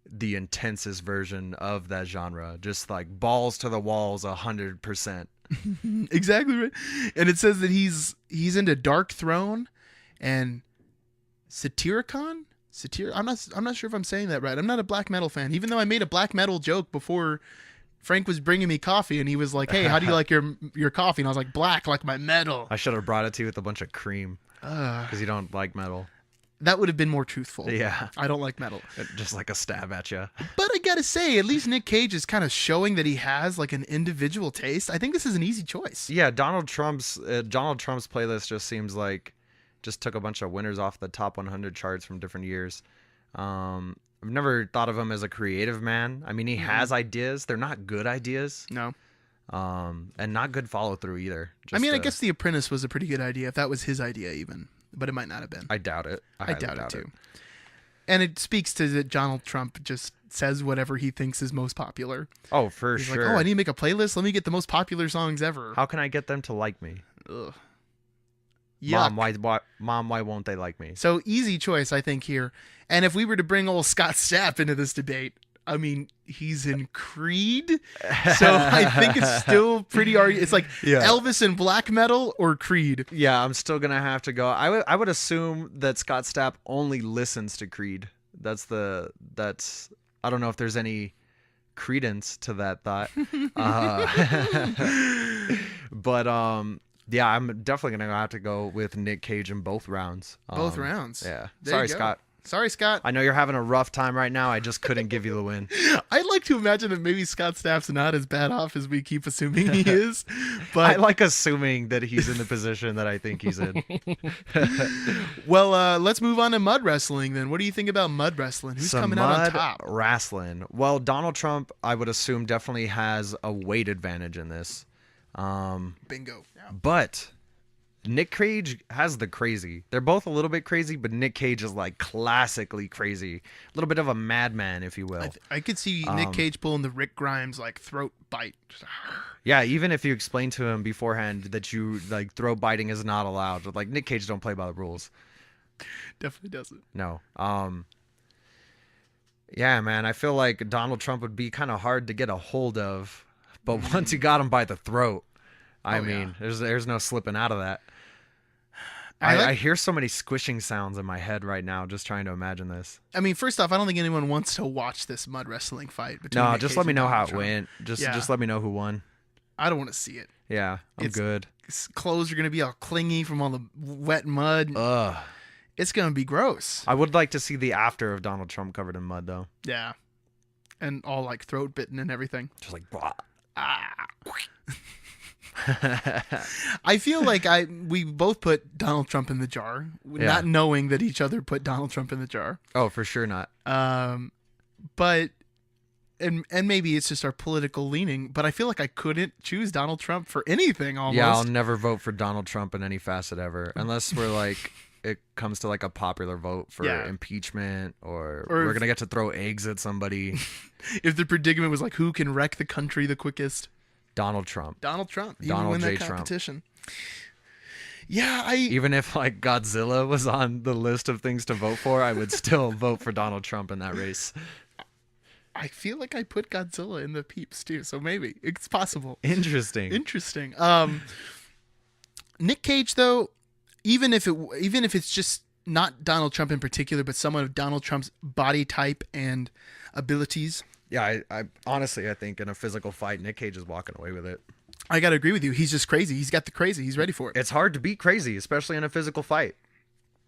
the intensest version of that genre. Just balls to the walls 100%. Exactly right. And it says that he's into Dark Throne and Satyricon. I'm not sure if I'm saying that right. I'm not a black metal fan, even though I made a black metal joke before Frank was bringing me coffee, and he was like, "Hey, how do you like your coffee?" And I was like, "Black, like my metal." I should have brought it to you with a bunch of cream, because you don't like metal. That would have been more truthful. Yeah. I don't like metal. Just like a stab at you. But I gotta say, at least Nic Cage is kind of showing that he has an individual taste. I think this is an easy choice. Yeah, Donald Trump's playlist just seems just took a bunch of winners off the top 100 charts from different years. I've never thought of him as a creative man. I mean, he has ideas. They're not good ideas. No. And not good follow through either. I guess The Apprentice was a pretty good idea, if that was his idea even. But it might not have been. I doubt it. I doubt it too. And it speaks to that Donald Trump just says whatever he thinks is most popular. Oh, for He's sure. like, I need to make a playlist. Let me get the most popular songs ever. How can I get them to like me? Ugh. Mom, why won't they like me? So easy choice, I think, here. And if we were to bring old Scott Stapp into this debate, I mean, he's in Creed, so I think it's still pretty. It's Elvis and black metal or Creed. Yeah, I'm still gonna have to go. I would assume that Scott Stapp only listens to Creed. That's I don't know if there's any credence to that thought. But yeah, I'm definitely gonna have to go with Nic Cage in both rounds. Both rounds. Yeah. There Sorry, Scott. I know you're having a rough time right now. I just couldn't give you the win. I'd like to imagine that maybe Scott Stapp's not as bad off as we keep assuming he is. But I like assuming that he's in the position that I think he's in. Well, let's move on to mud wrestling then. What do you think about mud wrestling? Who's coming out on top? Wrestling. Well, Donald Trump, I would assume, definitely has a weight advantage in this. Bingo. Yeah. But Nic Cage has the crazy. They're both a little bit crazy, but Nic Cage is like classically crazy. A little bit of a madman, if you will. I could see Nic Cage pulling the Rick Grimes like throat bite. Yeah, even if you explain to him beforehand that you like throat biting is not allowed. Like Nic Cage don't play by the rules. Definitely doesn't. No. Yeah, man, I feel like Donald Trump would be kind of hard to get a hold of, but once you got him by the throat, I mean, there's no slipping out of that. I hear so many squishing sounds in my head right now just trying to imagine this. I mean, first off, I don't think anyone wants to watch this mud wrestling fight between No, Nic just Cage let me and know Donald how it Trump. went. Just let me know who won. I don't want to see it. Yeah, I'm good. His clothes are going to be all clingy from all the wet mud. Ugh. It's going to be gross. I would like to see the after of Donald Trump covered in mud, though. Yeah. And all like throat bitten and everything. Just like, blah. I feel like we both put Donald Trump in the jar, not knowing that each other put Donald Trump in the jar. Oh, for sure not. But and maybe it's just our political leaning, but I feel like I couldn't choose Donald Trump for anything almost. Yeah, I'll never vote for Donald Trump in any facet ever, unless we're like it comes to like a popular vote for impeachment or we're going to get to throw eggs at somebody. If the predicament was like who can wreck the country the quickest? Donald Trump. Donald Trump. He Donald would win J. that Trump. competition. Yeah, even if like Godzilla was on the list of things to vote for, I would still vote for Donald Trump in that race. I feel like I put Godzilla in the peeps too, so maybe it's possible. Interesting. Nic Cage, though, even if it's just not Donald Trump in particular, but someone of Donald Trump's body type and abilities. Yeah, I honestly, I think in a physical fight, Nic Cage is walking away with it. I gotta agree with you. He's just crazy. He's got the crazy. He's ready for it. It's hard to beat crazy, especially in a physical fight.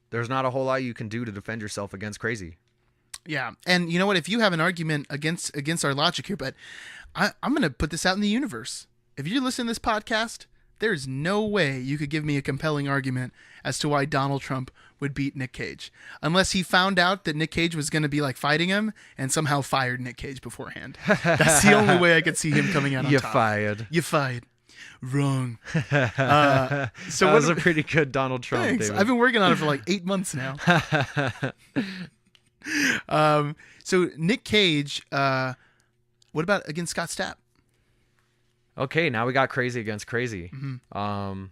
There's not a whole lot you can do to defend yourself against crazy. Yeah, and you know what? If you have an argument against our logic here, but I'm going to put this out in the universe. If you listen to this podcast, there's no way you could give me a compelling argument as to why Donald Trump would beat Nic Cage, unless he found out that Nic Cage was going to be like fighting him and somehow fired Nic Cage beforehand. That's the only way I could see him coming out on top. You fired. Wrong. So that was a pretty good Donald Trump. Thanks. David. I've been working on it for like 8 months now. So Nic Cage, what about against Scott Stapp? Okay, now we got crazy against crazy. Mm-hmm.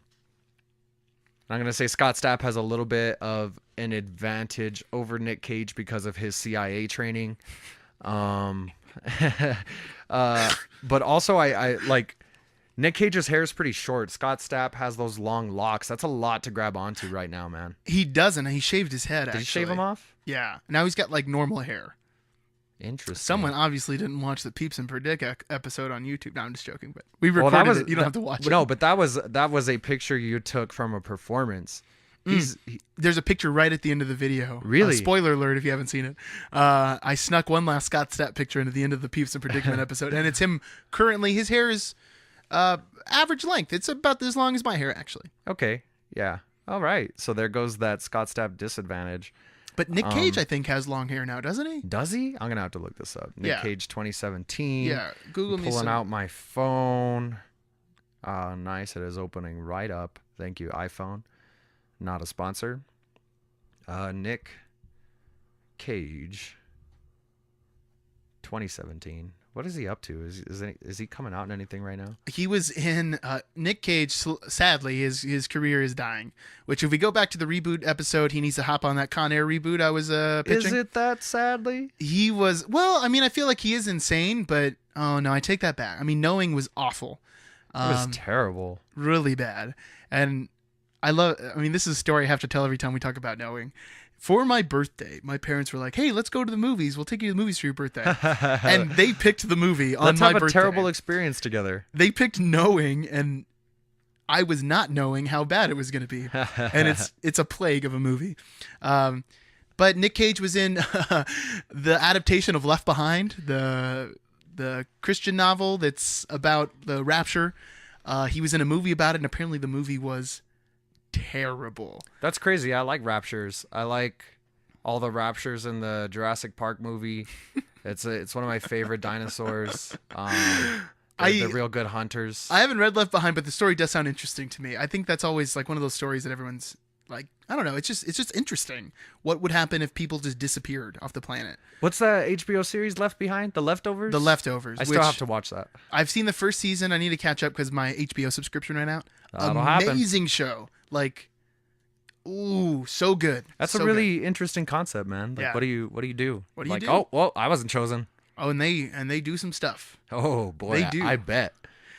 I'm going to say Scott Stapp has a little bit of an advantage over Nic Cage because of his CIA training. But also I like Nic Cage's hair is pretty short. Scott Stapp has those long locks. That's a lot to grab onto right now, man. He doesn't. He shaved his head, Did he shave him off? Yeah. Now he's got like normal hair. Interesting. Someone obviously didn't watch the Peeps and Predict episode on YouTube. No, I'm just joking, but we recorded it. You don't have to watch it. No, but that was a picture you took from a performance. There's a picture right at the end of the video. Really? Spoiler alert if you haven't seen it. I snuck one last Scott Stapp picture into the end of the Peeps and Predicament episode, and it's him currently. His hair is average length. It's about as long as my hair, actually. Okay. Yeah. All right. So there goes that Scott Stapp disadvantage. But Nic Cage, I think, has long hair now, doesn't he? Does he? I'm going to have to look this up. Nic Cage 2017. Yeah, Google me. Pulling out my phone. Nice. It is opening right up. Thank you, iPhone. Not a sponsor. Nic Cage 2017. What is he up to? Is he coming out in anything right now? He was in Nic Cage. Sadly, his career is dying. Which, if we go back to the reboot episode, he needs to hop on that Con Air reboot I was pitching. Is it that sadly? He was. Well, I mean, I feel like he is insane, but oh no, I take that back. I mean, Knowing was awful. It was terrible. Really bad. And I mean, this is a story I have to tell every time we talk about Knowing. For my birthday, my parents were like, "Hey, let's go to the movies. We'll take you to the movies for your birthday." And they picked the movie on my birthday. Let's have a terrible experience together. They picked Knowing, and I was not knowing how bad it was going to be. And it's a plague of a movie. But Nic Cage was in the adaptation of Left Behind, the Christian novel that's about the rapture. He was in a movie about it, and apparently the movie was terrible. That's crazy. I like raptures. I like all the raptures in the Jurassic Park movie. It's one of my favorite dinosaurs. They're real good hunters. I haven't read Left Behind, but the story does sound interesting to me. I think that's always like one of those stories that everyone's like, I don't know. It's just interesting. What would happen if people just disappeared off the planet? What's that HBO series Left Behind? The Leftovers? The Leftovers. I still have to watch that. I've seen the first season. I need to catch up because my HBO subscription ran out. That'll Amazing show. Like, ooh, so good. That's so a really interesting concept, man. Like, Yeah. what do you do? What do you like, do? oh, well, I wasn't chosen. Oh, and they do some stuff. Oh boy, They do. I bet.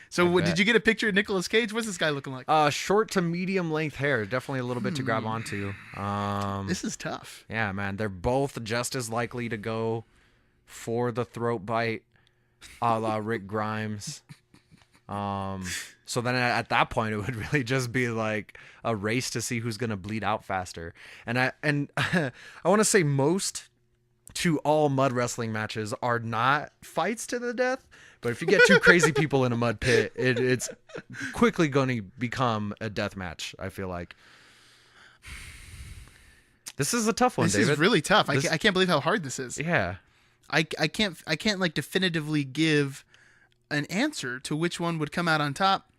So, I did bet. you get a picture of Nicolas Cage? What's this guy looking like? Short to medium length hair, definitely a little bit to grab onto. This is tough. Yeah, man, they're both just as likely to go for the throat bite, a la Rick Grimes. So then at that point, it would really just be like a race to see who's gonna bleed out faster. And I want to say most to all mud wrestling matches are not fights to the death. But if you get two crazy people in a mud pit, it's quickly going to become a death match, I feel like. This is a tough one, This David. is really tough. This- I can't believe how hard this is. Yeah. I can't like definitively give an answer to which one would come out on top.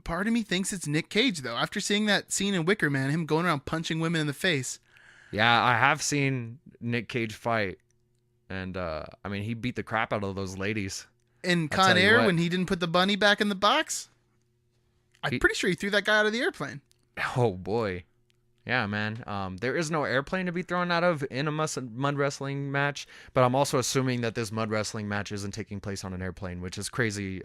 Part of me thinks it's Nic Cage, though. After seeing that scene in Wicker Man, him going around punching women in the face. Yeah, I have seen Nic Cage fight. And, I mean, he beat the crap out of those ladies. In I'll Con tell you Air, what. when he didn't put the bunny back in the box, I'm pretty sure he threw that guy out of the airplane. Oh, boy. Yeah, man. There is no airplane to be thrown out of in a mud wrestling match, but I'm also assuming that this mud wrestling match isn't taking place on an airplane, which is crazy,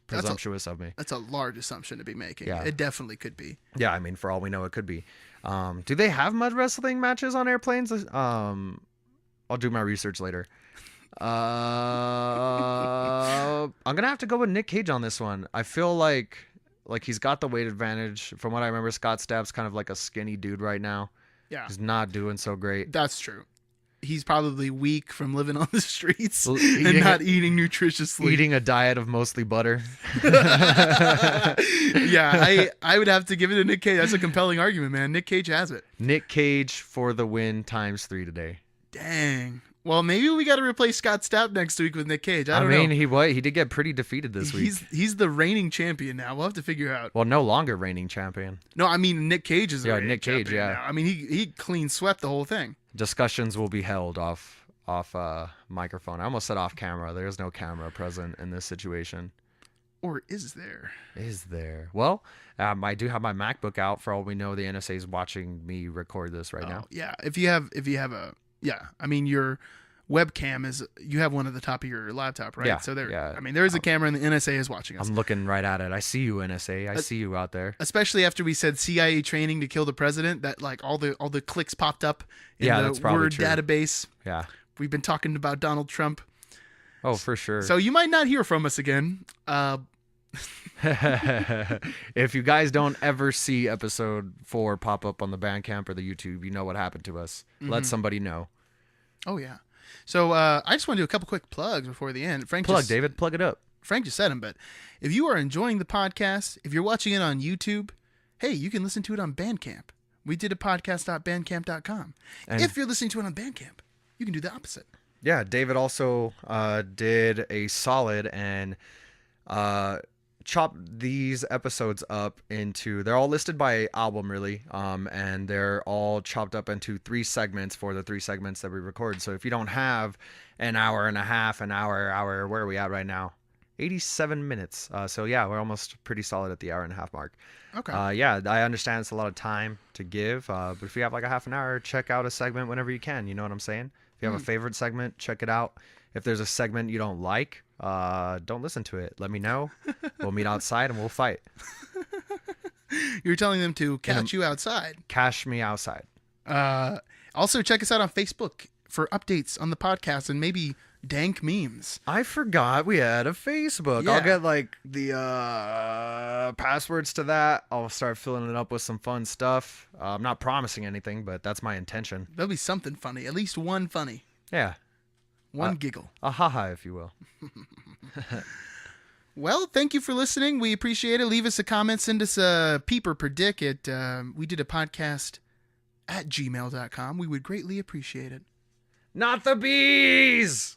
presumptuous of me. That's a large assumption to be making. Yeah. It definitely could be. Yeah, I mean, for all we know, it could be. Do they have mud wrestling matches on airplanes? I'll do my research later. I'm gonna have to go with Nic Cage on this one. I feel like he's got the weight advantage. From what I remember, Scott Stapp's kind of like a skinny dude right now. Yeah, He's not doing so great. that's true. He's probably weak from living on the streets Well, and not eating nutritiously. Eating a diet of mostly butter. Yeah, I would have to give it to Nic Cage. That's a compelling argument, man. Nic Cage has it. Nic Cage for the win ×3 today. Dang. Well, maybe we got to replace Scott Stapp next week with Nic Cage. I don't know. He did get pretty defeated this week. He's the reigning champion now. We'll have to figure out. Well, no longer reigning champion. No, I mean Nic Cage is the reigning Nic Cage, champion yeah. now. I mean he clean swept the whole thing. Discussions will be held off microphone. I almost said off camera. There's no camera present in this situation. Or is there? Is there? Well, I do have my MacBook out. For all we know, the NSA is watching me record this right now. Yeah. If you have a I mean your webcam is you have one at the top of your laptop, right? Yeah, So there. yeah. I mean there is a camera and the NSA is watching us. I'm looking right at it. I see you, NSA. I see you out there. Especially after we said CIA training to kill the president, that like all the clicks popped up in Yeah, the that's probably Word true. database. Yeah. We've been talking about Donald Trump. Oh, for sure. So you might not hear from us again. If you guys don't ever see episode 4 pop up on the Bandcamp or the YouTube, you know what happened to us. Let somebody know. Oh yeah. So I just want to do a couple quick plugs before the end. David. Plug it up. Frank just said them, but if you are enjoying the podcast, if you're watching it on YouTube, hey, you can listen to it on Bandcamp. We did a podcast.bandcamp.com. And- If you're listening to it on Bandcamp, you can do the opposite. Yeah, David also did a solid and chopped these episodes up into, they're all listed by album really, and they're all chopped up into 3 segments for the 3 segments that we record. So if you don't have an hour and a half, an hour, where are we at right now? 87 minutes. So yeah, we're almost pretty solid at the hour and a half mark. Okay. Yeah, I understand it's a lot of time to give, but if you have like a half an hour, check out a segment whenever you can. You know what I'm saying? If you have a favorite segment, check it out. If there's a segment you don't like, don't listen to it. Let me know. We'll meet outside and we'll fight. You're telling them to catch you outside. Cash me outside. Also, check us out on Facebook for updates on the podcast and maybe dank memes. I forgot we had a Facebook. Yeah. I'll get like the passwords to that. I'll start filling it up with some fun stuff. I'm not promising anything, but that's my intention. There'll be something funny. At least one funny. Yeah. One giggle. A haha, if you will. Well, thank you for listening. We appreciate it. Leave us a comment. Send us a peep or predict at we did a podcast at gmail.com. We would greatly appreciate it. Not the bees!